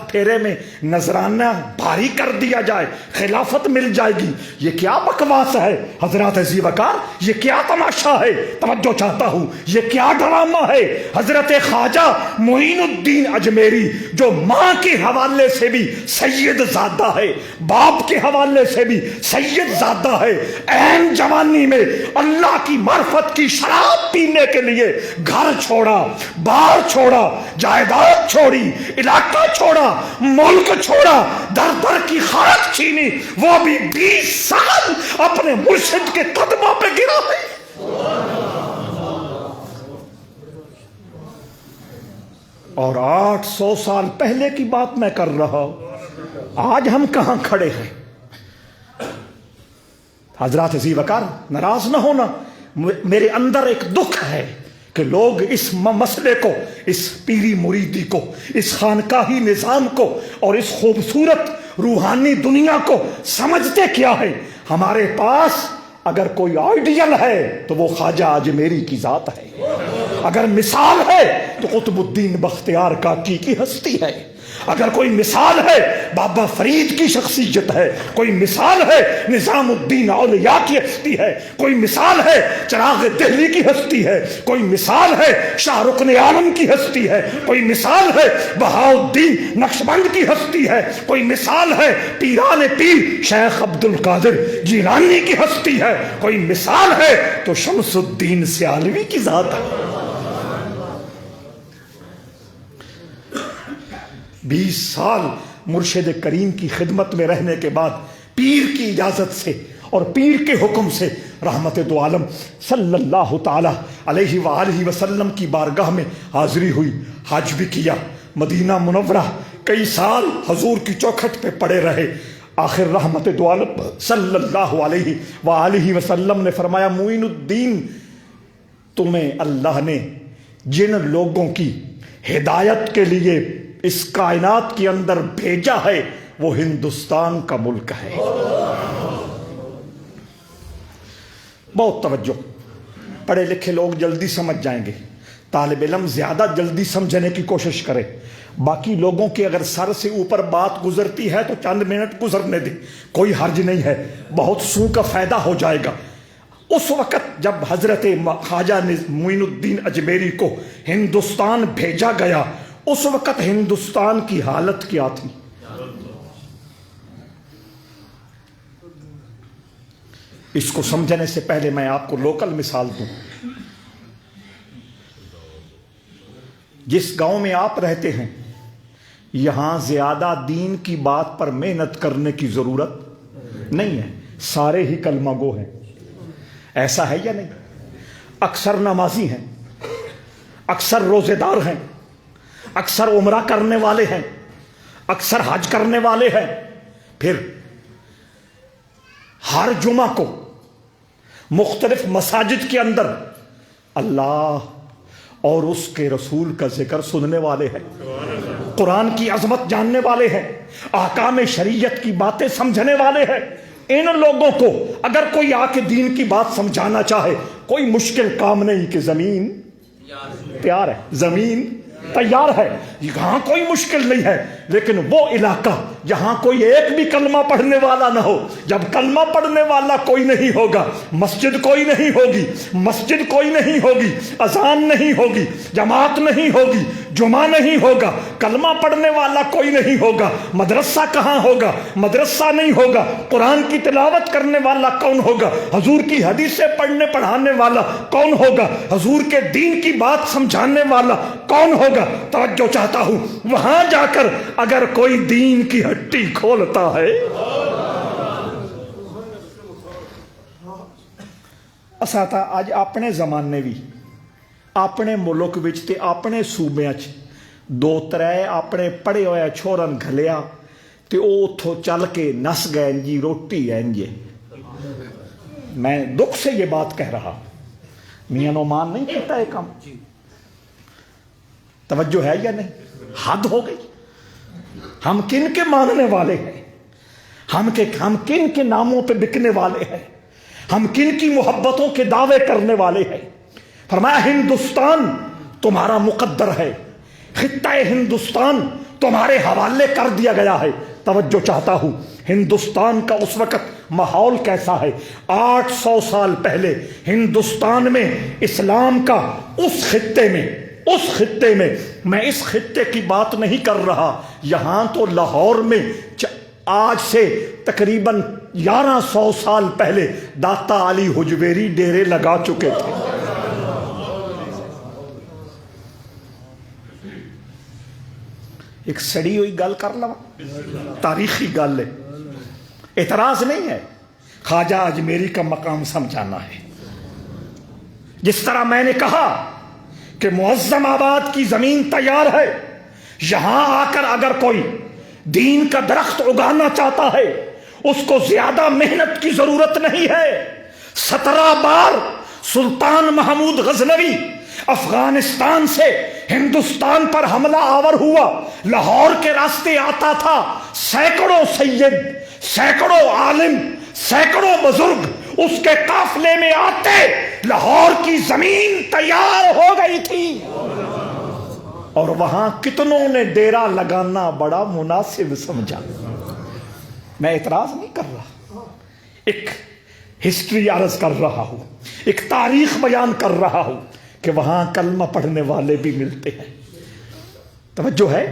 S1: پھیرے میں نذرانہ بھاری کر دیا جائے، خلافت مل جائے گی۔ یہ کیا بکواس ہے حضرات عزیز وقار، یہ کیا تماشا ہے؟ توجہ چاہتا ہوں، یہ کیا ڈرامہ ہے؟ حضرت خواجہ معین الدین اجمیری جو ماں کے حوالے سے بھی سید زادہ ہے، باپ کے حوالے سے بھی سید زادہ ہے، عین جوانی میں اللہ کی معرفت کی شراب پینے کے لیے گھر چھوڑا، بار چھوڑا، جائیداد چھوڑی، علاقہ چھوڑا، ملک چھوڑا، در در کی خاک چھینی، وہ بھی 20 سال اپنے مرشد کے قدموں پہ گرا ہے۔ اور 800 سال پہلے کی بات میں کر رہا ہوں، آج ہم کہاں کھڑے ہیں؟ حضرات ذی وقار ناراض نہ ہونا، میرے اندر ایک دکھ ہے کہ لوگ اس مسئلے کو، اس پیری مریدی کو، اس خانقاہی نظام کو اور اس خوبصورت روحانی دنیا کو سمجھتے کیا ہے؟ ہمارے پاس اگر کوئی آئیڈیل ہے تو وہ خواجہ اجمیری کی ذات ہے، اگر مثال ہے تو قطب الدین بختیار کاکی کی ہستی ہے، اگر کوئی مثال ہے بابا فرید کی شخصیت ہے، کوئی مثال ہے نظام الدین اولیاء کی ہستی ہے، کوئی مثال ہے چراغ دہلی کی ہستی ہے، کوئی مثال ہے شاہ رکن عالم کی ہستی ہے، کوئی مثال ہے بہاؤالدین نقشبند کی ہستی ہے، کوئی مثال ہے پیران پیر شیخ عبد القادر جیلانی کی ہستی ہے، کوئی مثال ہے تو شمس الدین سیالوی کی ذات ہے۔ 20 سال مرشد کریم کی خدمت میں رہنے کے بعد پیر کی اجازت سے اور پیر کے حکم سے رحمت دو عالم صلی اللہ تعالی علیہ وآلہ وسلم کی بارگاہ میں حاضری ہوئی، حج بھی کیا، مدینہ منورہ کئی سال حضور کی چوکھٹ پہ پڑے رہے۔ آخر رحمت دو عالم صلی اللہ علیہ وآلہ وسلم نے فرمایا، معین الدین، تمہیں اللہ نے جن لوگوں کی ہدایت کے لیے اس کائنات کے اندر بھیجا ہے وہ ہندوستان کا ملک ہے۔ بہت توجہ، پڑھے لکھے لوگ جلدی سمجھ جائیں گے، طالب علم زیادہ جلدی سمجھنے کی کوشش کرے، باقی لوگوں کے اگر سر سے اوپر بات گزرتی ہے تو چند منٹ گزرنے دیں، کوئی حرج نہیں ہے، بہت سو کا فائدہ ہو جائے گا۔ اس وقت جب حضرت خواجہ معین الدین اجمیری کو ہندوستان بھیجا گیا، اس وقت ہندوستان کی حالت کیا تھی؟ اس کو سمجھنے سے پہلے میں آپ کو لوکل مثال دوں۔ جس گاؤں میں آپ رہتے ہیں یہاں زیادہ دین کی بات پر محنت کرنے کی ضرورت نہیں ہے، سارے ہی کلمہ گو ہیں، ایسا ہے یا نہیں؟ اکثر نمازی ہیں، اکثر روزے دار ہیں، اکثر عمرہ کرنے والے ہیں، اکثر حج کرنے والے ہیں، پھر ہر جمعہ کو مختلف مساجد کے اندر اللہ اور اس کے رسول کا ذکر سننے والے ہیں، قرآن کی عظمت جاننے والے ہیں، احکام شریعت کی باتیں سمجھنے والے ہیں۔ ان لوگوں کو اگر کوئی آ کے دین کی بات سمجھانا چاہے کوئی مشکل کام نہیں کہ زمین تیار ہے، زمین تیار ہے، یہاں کوئی مشکل نہیں ہے، لیکن وہ علاقہ جہاں کوئی ایک بھی کلمہ پڑھنے والا نہ ہو، جب کلمہ پڑھنے والا کوئی نہیں ہوگا، مسجد کوئی نہیں ہوگی، مسجد کوئی نہیں ہوگی، اذان نہیں ہوگی، جماعت نہیں ہوگی، جمعہ نہیں ہوگا، کلمہ پڑھنے والا کوئی نہیں ہوگا، مدرسہ کہاں ہوگا؟ مدرسہ نہیں ہوگا، قرآن کی تلاوت کرنے والا کون ہوگا؟ حضور کی حدیثیں پڑھنے پڑھانے والا کون ہوگا؟ حضور کے دین کی بات سمجھانے والا کون ہوگا؟ توجہ چاہتا ہوں، وہاں جا کر اگر کوئی دین کی ہٹی کھولتا ہے، اساتا آج اپنے زمانے بھی اپنے ملک وچ تے اپنے صوبیاں چ دو ترے اپنے پڑھے ہوئے چھوڑن گھلیا تے او اتھوں چل کے نس گئے جی روٹی ہے جی۔ میں دکھ سے یہ بات کہہ رہا، میاں نعمان نہیں کہتا ہے کام، توجہ ہے یا نہیں؟ حد ہو گئی۔ ہم کن کے ماننے والے ہیں؟ ہم کن کے ناموں پہ بکنے والے ہیں؟ ہم کن کی محبتوں کے دعوے کرنے والے ہیں؟ فرمایا ہندوستان تمہارا مقدر ہے، خطہ ہندوستان تمہارے حوالے کر دیا گیا ہے۔ توجہ چاہتا ہوں، ہندوستان کا اس وقت ماحول کیسا ہے؟ 800 سال پہلے ہندوستان میں اسلام کا اس خطے میں میں اس خطے کی بات نہیں کر رہا، یہاں تو لاہور میں آج سے تقریباً 1100 سال پہلے داتا علی حجویری ڈیرے لگا چکے تھے۔ ایک سڑی ہوئی گل کر لوا، تاریخی گل ہے، اعتراض نہیں ہے، خواجہ اجمیری کا مقام سمجھانا ہے۔ جس طرح میں نے کہا کہ معظم آباد کی زمین تیار ہے، یہاں آ کر اگر کوئی دین کا درخت اگانا چاہتا ہے اس کو زیادہ محنت کی ضرورت نہیں ہے۔ 17 بار سلطان محمود غزنوی افغانستان سے ہندوستان پر حملہ آور ہوا، لاہور کے راستے آتا تھا، سینکڑوں سید، سینکڑوں عالم، سینکڑوں بزرگ اس کے قافلے میں آتے، لاہور کی زمین تیار ہو گئی تھی، اور وہاں کتنوں نے ڈیرا لگانا بڑا مناسب سمجھا۔ میں اعتراض نہیں کر رہا، ایک ہسٹری عرض کر رہا ہوں، ایک تاریخ بیان کر رہا ہوں کہ وہاں کلمہ پڑھنے والے بھی ملتے ہیں، توجہ ہے،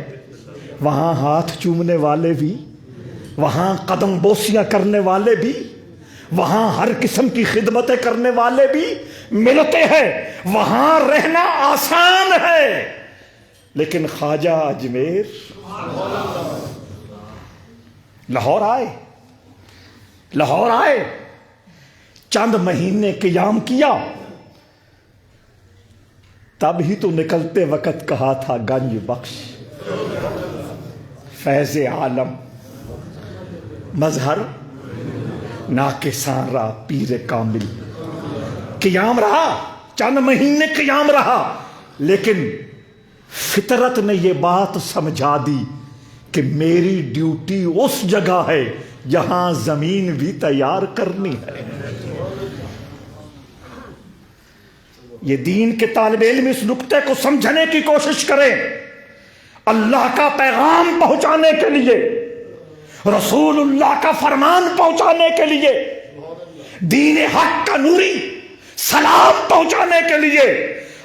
S1: وہاں ہاتھ چومنے والے بھی، وہاں قدم بوسیاں کرنے والے بھی، وہاں ہر قسم کی خدمتیں کرنے والے بھی ملتے ہیں، وہاں رہنا آسان ہے۔ لیکن خواجہ اجمیر لاہور آئے، چند مہینے قیام کیا، تب ہی تو نکلتے وقت کہا تھا گنج بخش، فیض عالم، مظہر ناکساں را پیر کامل۔ قیام رہا، چند مہینے قیام رہا، لیکن فطرت نے یہ بات سمجھا دی کہ میری ڈیوٹی اس جگہ ہے جہاں زمین بھی تیار کرنی ہے۔ یہ دین کے طالب علم اس نقطے کو سمجھنے کی کوشش کریں، اللہ کا پیغام پہنچانے کے لیے، رسول اللہ کا فرمان پہنچانے کے لیے، دین حق کا نوری سلام پہنچانے کے لیے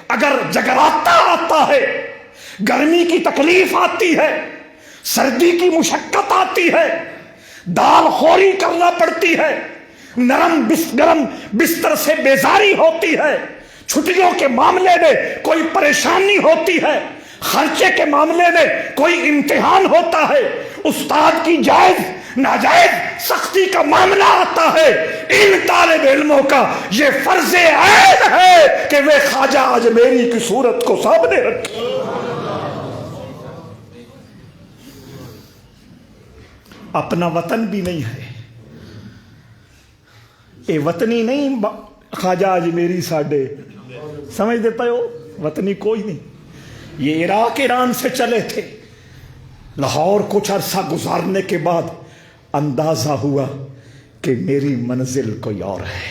S1: اگر جگراتا آتا ہے، گرمی کی تکلیف آتی ہے، سردی کی مشقت آتی ہے، دال خوری کرنا پڑتی ہے، گرم بستر سے بیزاری ہوتی ہے، چھٹیوں کے معاملے میں کوئی پریشانی ہوتی ہے، خرچے کے معاملے میں کوئی امتحان ہوتا ہے، استاد کی جائز ناجائز سختی کا معاملہ آتا ہے، ان طالب علموں کا یہ فرض عین ہے کہ وہ خواجہ اجمیری کی صورت کو سامنے رکھیں۔ اپنا وطن بھی نہیں ہے، اے وطنی نہیں خواجہ اجمیری ساڈے، سمجھ دیتا ہو، وطنی کوئی نہیں۔ یہ عراق ایران سے چلے تھے، لاہور کچھ عرصہ گزارنے کے بعد اندازہ ہوا کہ میری منزل کوئی اور ہے۔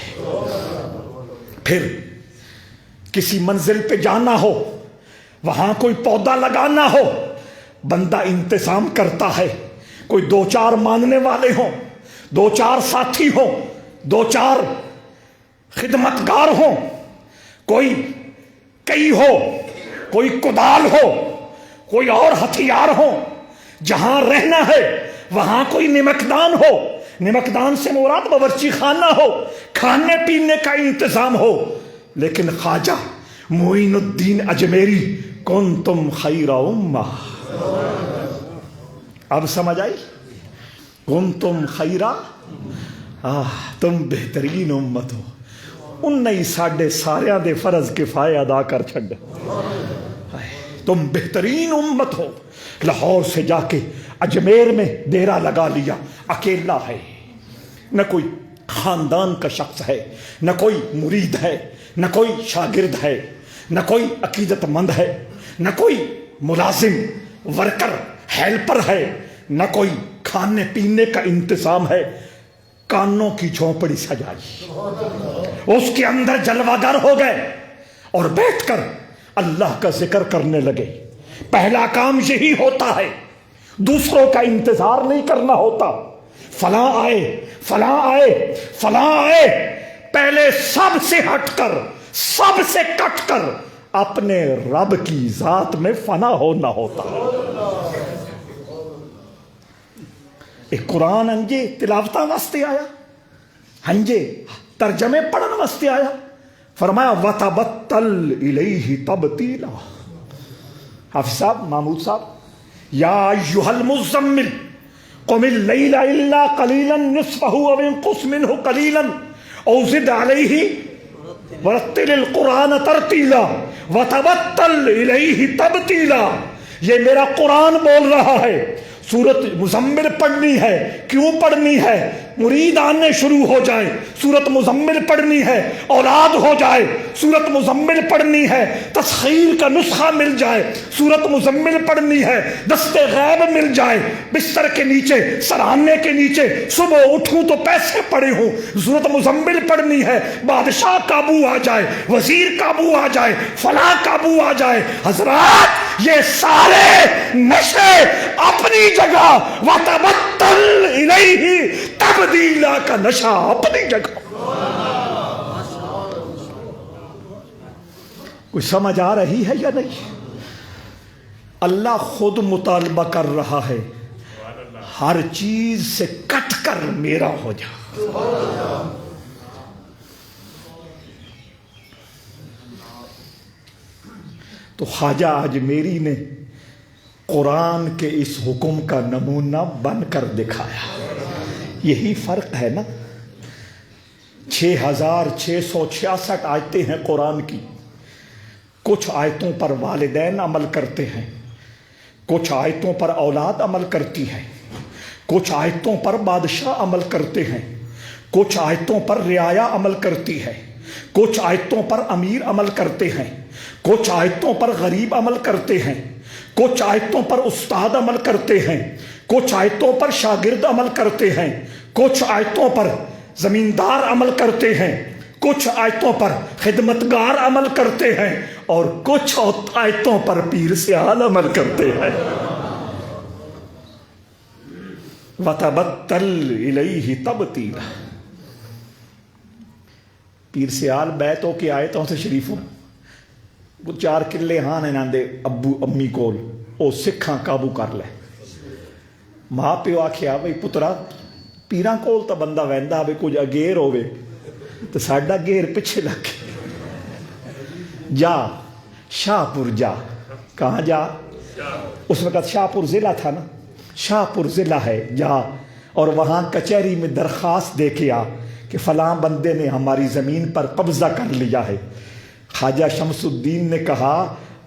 S1: پھر کسی منزل پہ جانا ہو، وہاں کوئی پودا لگانا ہو، بندہ انتظام کرتا ہے، کوئی 2-4 ماننے والے ہوں، 2-4 ساتھی ہوں، 2-4 خدمتگار ہوں، کوئی کئی ہو، کوئی کدال ہو، کوئی اور ہتھیار ہو، جہاں رہنا ہے وہاں کوئی نمکدان ہو، نمکدان سے مراد باورچی خانہ ہو، کھانے پینے کا انتظام ہو۔ لیکن خواجہ معین الدین اجمیری، کنتم خیر امہ، اب سمجھ آئی؟ کنتم خیرہ، تم بہترین امت ہو، ان نہیں ساڈے ساریاں دے فرض کفایہ ادا کر چھڈ، تم بہترین امت ہو۔ لاہور سے جا کے اجمیر میں ڈیرا لگا لیا، اکیلا ہے، نہ کوئی خاندان کا شخص ہے، نہ کوئی مرید ہے، نہ کوئی شاگرد ہے، نہ کوئی عقیدت مند ہے، نہ کوئی ملازم ورکر ہیلپر ہے، نہ کوئی کھانے پینے کا انتظام ہے، کانوں کی جھونپڑی سجائی، اس کے اندر جلوہ گر ہو گئے اور بیٹھ کر اللہ کا ذکر کرنے لگے۔ پہلا کام یہی ہوتا ہے، دوسروں کا انتظار نہیں کرنا ہوتا، فلاں آئے فلاں آئے فلاں آئے، پہلے سب سے ہٹ کر، سب سے کٹ کر اپنے رب کی ذات میں فنا ہونا ہوتا ہے۔ ایک قرآن ہنجے تلاوتاں واسطے آیا، ہنجے ترجمے پڑھن واسطے آیا، فرمایا وَتَبَتَّلْ إِلَيْهِ تَبْتِيلًا۔ حافظ صاحب، محمود صاحب، یا ایھا المزمل قم اللیل الا قلیلا نصفہ او انقص منہ قلیلا او زد علیہ ورتل القرآن ترتیلا وتبتل الیہ تبتیلا۔ یہ میرا قرآن بول رہا ہے، سورت مزمل پڑھنی ہے۔ کیوں پڑھنی ہے؟ مرید آنے شروع ہو جائے، سورت مزمل پڑھنی ہے۔ اولاد ہو جائے، سورت مزمل پڑھنی ہے۔ تسخیر کا نسخہ مل جائے، سورت مزمل پڑھنی ہے۔ دست غیب مل جائے، بستر کے نیچے، سرہانے کے نیچے، صبح اٹھوں تو پیسے پڑے ہوں، سورت مزمل پڑھنی ہے۔ بادشاہ قابو آ جائے، وزیر قابو آ جائے، فلاں قابو آ جائے۔ حضرات یہ سارے نشے اپنی جگہ، وَتَبَتَّلْ إِلَيْهِ تبدیلا کا نشہ اپنی جگہ۔ کوئی سمجھ آ رہی ہے یا نہیں؟ اللہ خود مطالبہ کر رہا ہے، ہر چیز سے کٹ کر میرا ہو جا۔ تو خواجہ اجمیری نے قرآن کے اس حکم کا نمونہ بن کر دکھایا۔ یہی فرق ہے نا، 6666 آیتیں ہیں قرآن کی، کچھ آیتوں پر والدین عمل کرتے ہیں، کچھ آیتوں پر اولاد عمل کرتی ہے، کچھ آیتوں پر بادشاہ عمل کرتے ہیں، کچھ آیتوں پر رعایا عمل کرتی ہے، کچھ آیتوں پر امیر عمل کرتے ہیں، کچھ آیتوں پر غریب عمل کرتے ہیں، کچھ آیتوں پر استاد عمل کرتے ہیں، کچھ آیتوں پر شاگرد عمل کرتے ہیں، کچھ آیتوں پر زمیندار عمل کرتے ہیں، کچھ آیتوں پر خدمتگار عمل کرتے ہیں، اور کچھ آیتوں پر پیر سیال عمل کرتے ہیں۔ وَتَبَتَّلْ إِلَيْهِ تَبْتِيلًا۔ پیر سیال بیتوں کی آیتوں سے شریفوں وہ 4 کلے ہاں نے ناندے ابو امی کول او سکھاں قابو کر لے۔ ماں پیو آکھیا بھئی پترا پیراں کول تا بندہ ویندا بھی کچھ اگیر ہوئے تو ساڈا گیر پیچھے لگ جا شاہ پور جا۔ کہاں جا؟ اس وقت شاہ پور ضلع تھا نا، شاہ پور ضلع ہے، جا اور وہاں کچہری میں درخواست دے کے آ کہ فلاں بندے نے ہماری زمین پر قبضہ کر لیا ہے۔ خواجہ شمس الدین نے کہا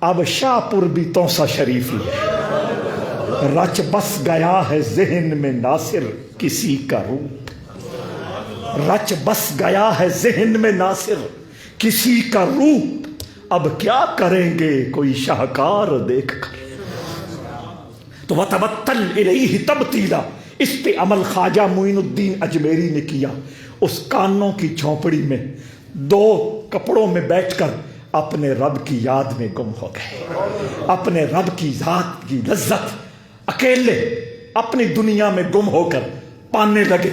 S1: اب شاہ پور بھی توسا شریف ہی ہے، رچ بس گیا ہے ذہن میں ناصر کسی کا روپ، رچ بس گیا ہے ذہن میں ناصر کسی کا روپ، اب کیا کریں گے کوئی شاہکار دیکھ کر۔ تو وَتَبَتَّلْ إِلَيْهِ تَبْتِيلًا، اس پہ عمل خواجہ معین الدین اجمیری نے کیا۔ اس کانوں کی جھونپڑی میں 2 کپڑوں میں بیٹھ کر اپنے رب کی یاد میں گم ہو گئے، اپنے رب کی ذات کی لذت اکیلے اپنی دنیا میں گم ہو کر پانے لگے۔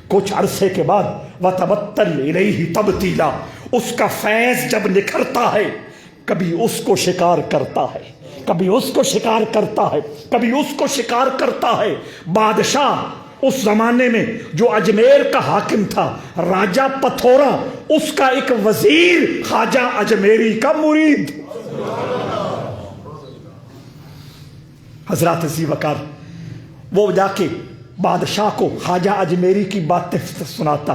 S1: کچھ عرصے کے بعد وَتَبَتَّلْ إِلَيْهِ تَبْتِيلًا، اس کا فیض جب نکھرتا ہے کبھی اس کو شکار کرتا ہے، کبھی اس کو شکار کرتا ہے، کبھی اس کو شکار کرتا ہے۔ بادشاہ اس زمانے میں جو اجمیر کا حاکم تھا راجہ پتھورا، اس کا ایک وزیر خواجہ اجمیری کا مرید۔ حضرات ذی وقار وہ جا کے بادشاہ کو خواجہ اجمیری کی باتیں سناتا۔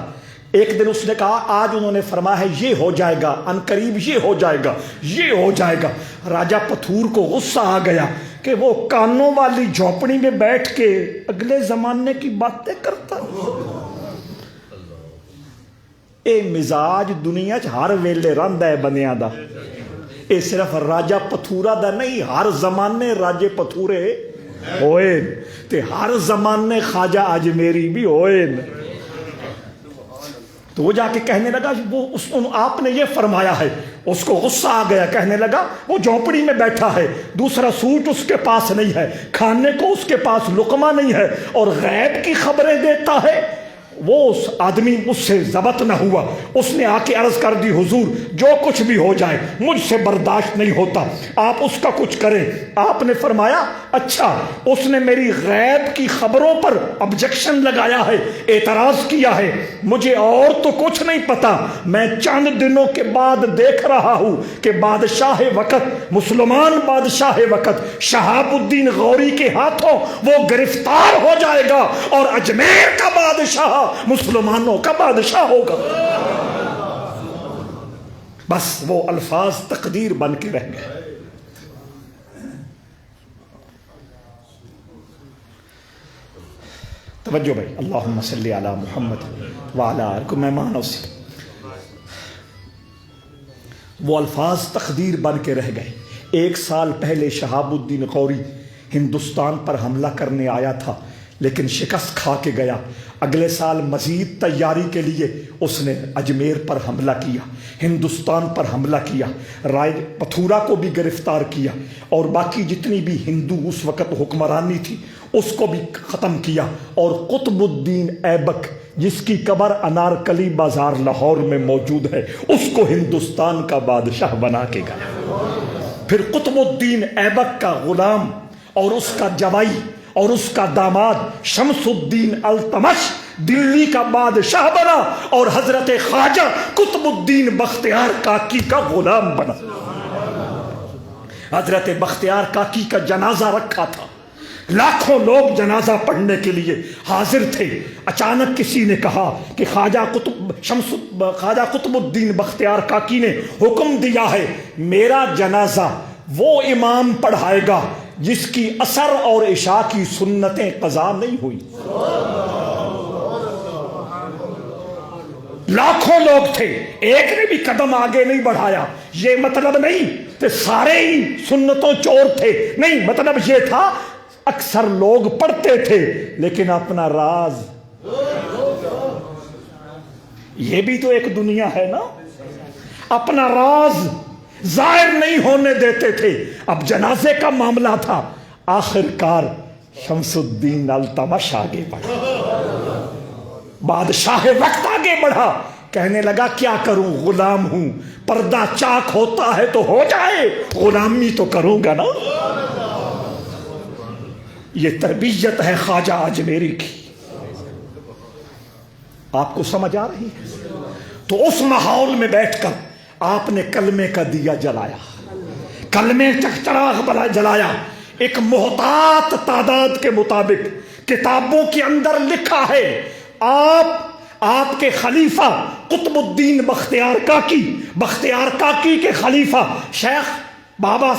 S1: ایک دن اس نے کہا آج انہوں نے فرمایا ہے یہ ہو جائے گا، عنقریب یہ ہو جائے گا، یہ ہو جائے گا۔ راجہ پتھور کو غصہ آ گیا کہ وہ کانوں والی جھونپڑی میں بیٹھ کے اگلے زمانے کی باتیں کرتا۔ اے مزاج دنیا چ ہر ویلے رہندا ہے بندیاں دا، اے صرف راجہ پتھورا دا نہیں، ہر زمانے راجے پتھورے ہوئے تے ہر زمانے خواجہ اجمیری بھی ہوئے۔ تو وہ جا کے کہنے لگا وہ آپ نے یہ فرمایا ہے، اس کو غصہ آ گیا، کہنے لگا وہ جھونپڑی میں بیٹھا ہے، دوسرا سوٹ اس کے پاس نہیں ہے، کھانے کو اس کے پاس لقمہ نہیں ہے، اور غیب کی خبریں دیتا ہے۔ وہ اس آدمی مجھ سے ضبط نہ ہوا، اس نے آ کے عرض کر دی حضور جو کچھ بھی ہو جائے مجھ سے برداشت نہیں ہوتا، آپ اس کا کچھ کریں۔ آپ نے فرمایا اچھا، اس نے میری غیب کی خبروں پر آبجیکشن لگایا ہے، اعتراض کیا ہے، مجھے اور تو کچھ نہیں پتا، میں چند دنوں کے بعد دیکھ رہا ہوں کہ بادشاہ وقت، مسلمان بادشاہ وقت شہاب الدین غوری کے ہاتھوں وہ گرفتار ہو جائے گا اور اجمیر کا بادشاہ مسلمانوں کا بادشاہ ہوگا۔ بس وہ الفاظ تقدیر بن کے رہ گئے۔ توجہ بھائی، اللہم صلی علی محمد وعلی آلہ، کو مہمانوں سے وہ الفاظ تقدیر بن کے رہ گئے۔ 1 سال پہلے شہاب الدین غوری ہندوستان پر حملہ کرنے آیا تھا لیکن شکست کھا کے گیا۔ اگلے سال مزید تیاری کے لیے اس نے اجمیر پر حملہ کیا، ہندوستان پر حملہ کیا، رائے پتھورا کو بھی گرفتار کیا اور باقی جتنی بھی ہندو اس وقت حکمرانی تھی اس کو بھی ختم کیا، اور قطب الدین ایبک جس کی قبر انارکلی بازار لاہور میں موجود ہے اس کو ہندوستان کا بادشاہ بنا کے گیا۔ پھر قطب الدین ایبک کا غلام اور اس کا جوائی اور اس کا داماد شمس الدین التمش دلی کا بادشاہ بنا اور حضرت خواجہ قطب الدین بختیار کاکی کا غلام بنا۔ حضرت بختیار کاکی کا جنازہ رکھا تھا، لاکھوں لوگ جنازہ پڑھنے کے لیے حاضر تھے۔ اچانک کسی نے کہا کہ خواجہ قطب الدین بختیار کاکی نے حکم دیا ہے میرا جنازہ وہ امام پڑھائے گا جس کی عصر اور عشاء کی سنتیں قضا نہیں ہوئی۔ لاکھوں لوگ تھے، ایک نے بھی قدم آگے نہیں بڑھایا۔ یہ مطلب نہیں کہ سارے ہی سنتوں چور تھے، نہیں، مطلب یہ تھا اکثر لوگ پڑھتے تھے لیکن اپنا راز، یہ بھی تو ایک دنیا ہے نا، اپنا راز ظاہر نہیں ہونے دیتے تھے۔ اب جنازے کا معاملہ تھا، آخر کار شمس الدین التمش آگے بڑھا، بادشاہ وقت آگے بڑھا، کہنے لگا کیا کروں، غلام ہوں، پردہ چاک ہوتا ہے تو ہو جائے، غلامی تو کروں گا نا۔ یہ تربیت ہے خواجہ اجمیری کی، آپ کو سمجھ آ رہی ہے؟ تو اس ماحول میں بیٹھ کر آپ نے کلمے کا دیا جلایا، کلمے چراغ جلایا، ایک محتاط تعداد کے مطابق کتابوں کے اندر لکھا ہے آپ کے خلیفہ قطب الدین بختیار کاکی کے خلیفہ شیخ بابا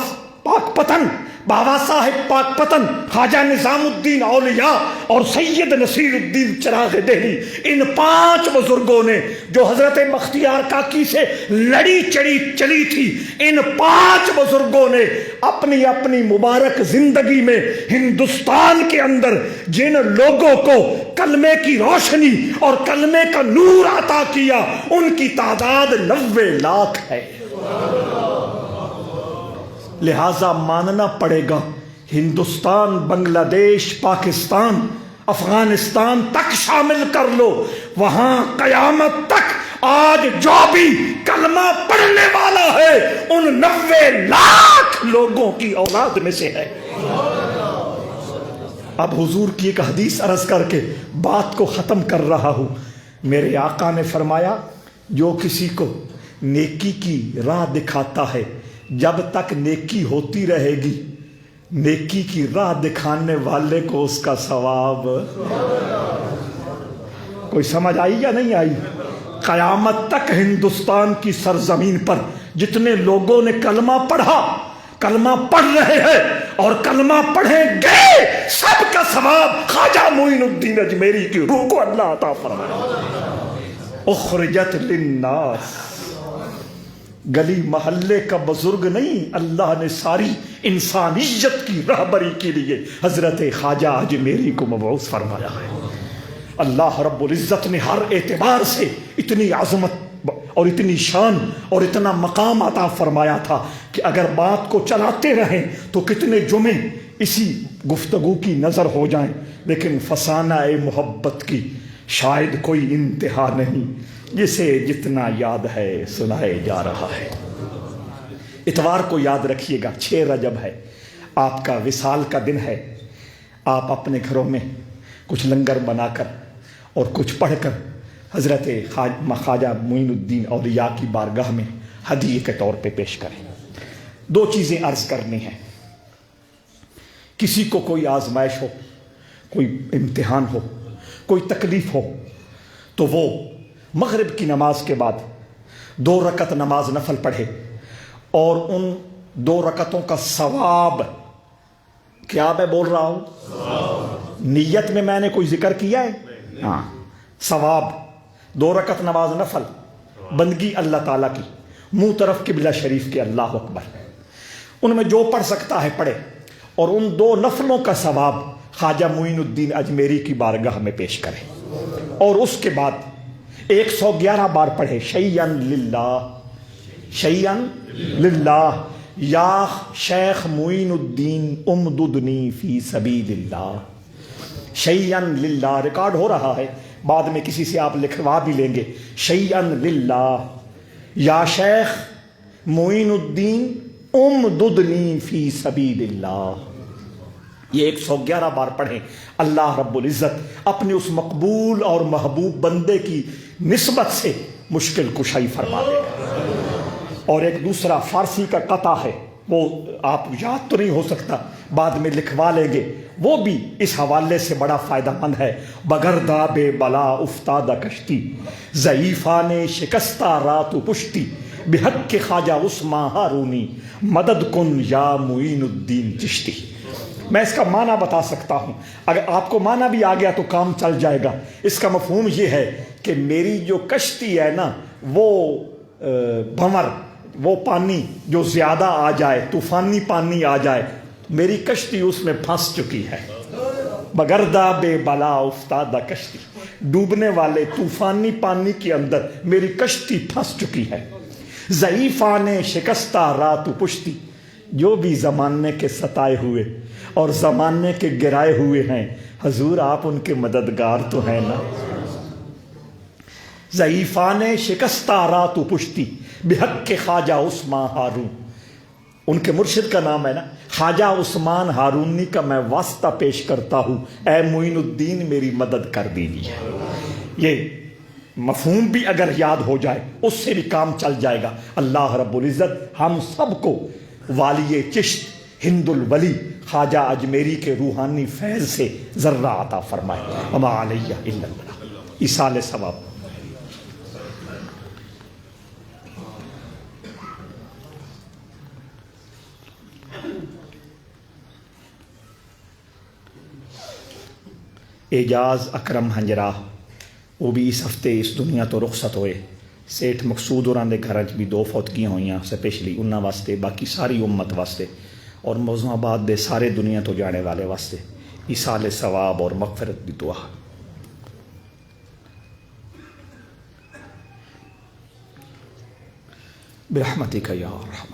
S1: صاحب پاک پتن، خواجہ نظام الدین اولیاء اور سید نصیر الدین چراغ دہلی، ان 5 بزرگوں نے جو حضرت بختیار کاکی سے لڑی چلی تھی، ان 5 بزرگوں نے اپنی اپنی مبارک زندگی میں ہندوستان کے اندر جن لوگوں کو کلمے کی روشنی اور کلمے کا نور عطا کیا ان کی تعداد 90 لاکھ ہے۔ لہذا ماننا پڑے گا ہندوستان، بنگلہ دیش، پاکستان، افغانستان تک شامل کر لو، وہاں قیامت تک آج جو بھی کلمہ پڑھنے والا ہے ان 90 لاکھ لوگوں کی اولاد میں سے ہے۔ اب حضور کی ایک حدیث عرض کر کے بات کو ختم کر رہا ہوں۔ میرے آقا نے فرمایا جو کسی کو نیکی کی راہ دکھاتا ہے جب تک نیکی ہوتی رہے گی، نیکی کی راہ دکھانے والے کو اس کا ثواب۔ کوئی سمجھ آئی یا نہیں آئی؟ قیامت تک ہندوستان کی سرزمین پر جتنے لوگوں نے کلمہ پڑھا، کلمہ پڑھ رہے ہیں اور کلمہ پڑھیں گے، سب کا ثواب خواجہ معین الدین اجمیری کی روح کو اللہ عطا فرمائے۔ اخرجت للناس، گلی محلے کا بزرگ نہیں، اللہ نے ساری انسانیت کی رہبری کے لیے حضرت خواجہ اجمیری کو مبعوث فرمایا ہے۔ اللہ رب العزت نے ہر اعتبار سے اتنی عظمت اور اتنی شان اور اتنا مقام عطا فرمایا تھا کہ اگر بات کو چلاتے رہیں تو کتنے جمعے اسی گفتگو کی نظر ہو جائیں، لیکن فسانہ محبت کی شاید کوئی انتہا نہیں جسے جتنا یاد ہے سنائے جا رہا ہے۔ اتوار کو یاد رکھیے گا 6 رجب ہے، آپ کا وصال کا دن ہے۔ آپ اپنے گھروں میں کچھ لنگر بنا کر اور کچھ پڑھ کر حضرت خواجہ معین الدین اولیاء کی بارگاہ میں ہدیے کے طور پہ پیش کریں۔ 2 چیزیں عرض کرنی ہیں۔ کسی کو کوئی آزمائش ہو، کوئی امتحان ہو، کوئی تکلیف ہو، تو وہ مغرب کی نماز کے بعد 2 رکعت نماز نفل پڑھے اور ان 2 رکعتوں کا ثواب، کیا میں بول رہا ہوں؟ نیت میں نے کوئی ذکر کیا ہے؟ ہاں، ثواب 2 رکعت نماز نفل، بندگی اللہ تعالیٰ کی، منہ طرف قبلہ شریف کے، اللہ اکبر۔ ان میں جو پڑھ سکتا ہے پڑھے اور ان 2 نفلوں کا ثواب خواجہ معین الدین اجمیری کی بارگاہ میں پیش کرے، اور اس کے بعد 111 بار پڑھے شیئن للہ، شیئن للہ، یا شیخ معین الدین امددنی فی سبیل اللہ، شیئن للہ۔ ریکارڈ ہو رہا ہے، بعد میں کسی سے آپ لکھوا بھی لیں گے، شیئن للہ، یا شیخ معین الدین امددنی فی سبیل اللہ۔ یہ 111 بار پڑھیں، اللہ رب العزت اپنے اس مقبول اور محبوب بندے کی نسبت سے مشکل کشائی فرما دے گا۔ اور ایک دوسرا فارسی کا قطع ہے، وہ آپ یاد تو نہیں ہو سکتا، بعد میں لکھوا لیں گے، وہ بھی اس حوالے سے بڑا فائدہ مند ہے۔ بگرداب بلا افتادہ کشتی، ضعیفان شکستہ رات و پشتی، بحق خواجہ عثمان ہارونی، مدد کن یا معین الدین چشتی۔ میں اس کا معنی بتا سکتا ہوں، اگر آپ کو معنی بھی آ گیا تو کام چل جائے گا۔ اس کا مفہوم یہ ہے کہ میری جو کشتی ہے نا، وہ بھنور، وہ پانی جو زیادہ آ جائے، طوفانی پانی آ جائے، میری کشتی اس میں پھنس چکی ہے۔ بگردہ بے بلا افتادہ کشتی، ڈوبنے والے طوفانی پانی کے اندر میری کشتی پھنس چکی ہے۔ ضعیفان شکستہ رات و پشتی، جو بھی زمانے کے ستائے ہوئے اور زمانے کے گرائے ہوئے ہیں، حضور آپ ان کے مددگار تو ہیں نا۔ ضعیفان شکستہ رات و پشتی، بحق خواجہ عثمان ہارون، ان کے مرشد کا نام ہے نا، خواجہ عثمان ہارونی کا میں واسطہ پیش کرتا ہوں، اے معین الدین میری مدد کر دیجیے۔ یہ مفہوم بھی اگر یاد ہو جائے اس سے بھی کام چل جائے گا۔ اللہ رب العزت ہم سب کو والی چشت ہند الولی خواجہ اجمیری کے روحانی فیض سے ذرہ عطا فرمائے۔ وما علیہ الا البلاغ۔ ایصال ثواب۔ اعجاز اکرم ہنجرا، وہ بھی اس ہفتے اس دنیا تو رخصت ہوئے۔ سیٹھ مقصود ہوراں دے گھر بھی 2 فوتگیاں ہوئیاں، سپیشلی انہاں واسطے، باقی ساری امت واسطے، اور موضوع آباد دے سارے دنیا تو جانے والے واسطے ایصال ثواب اور مغفرت دی دعا۔ برحمتک یا ارحم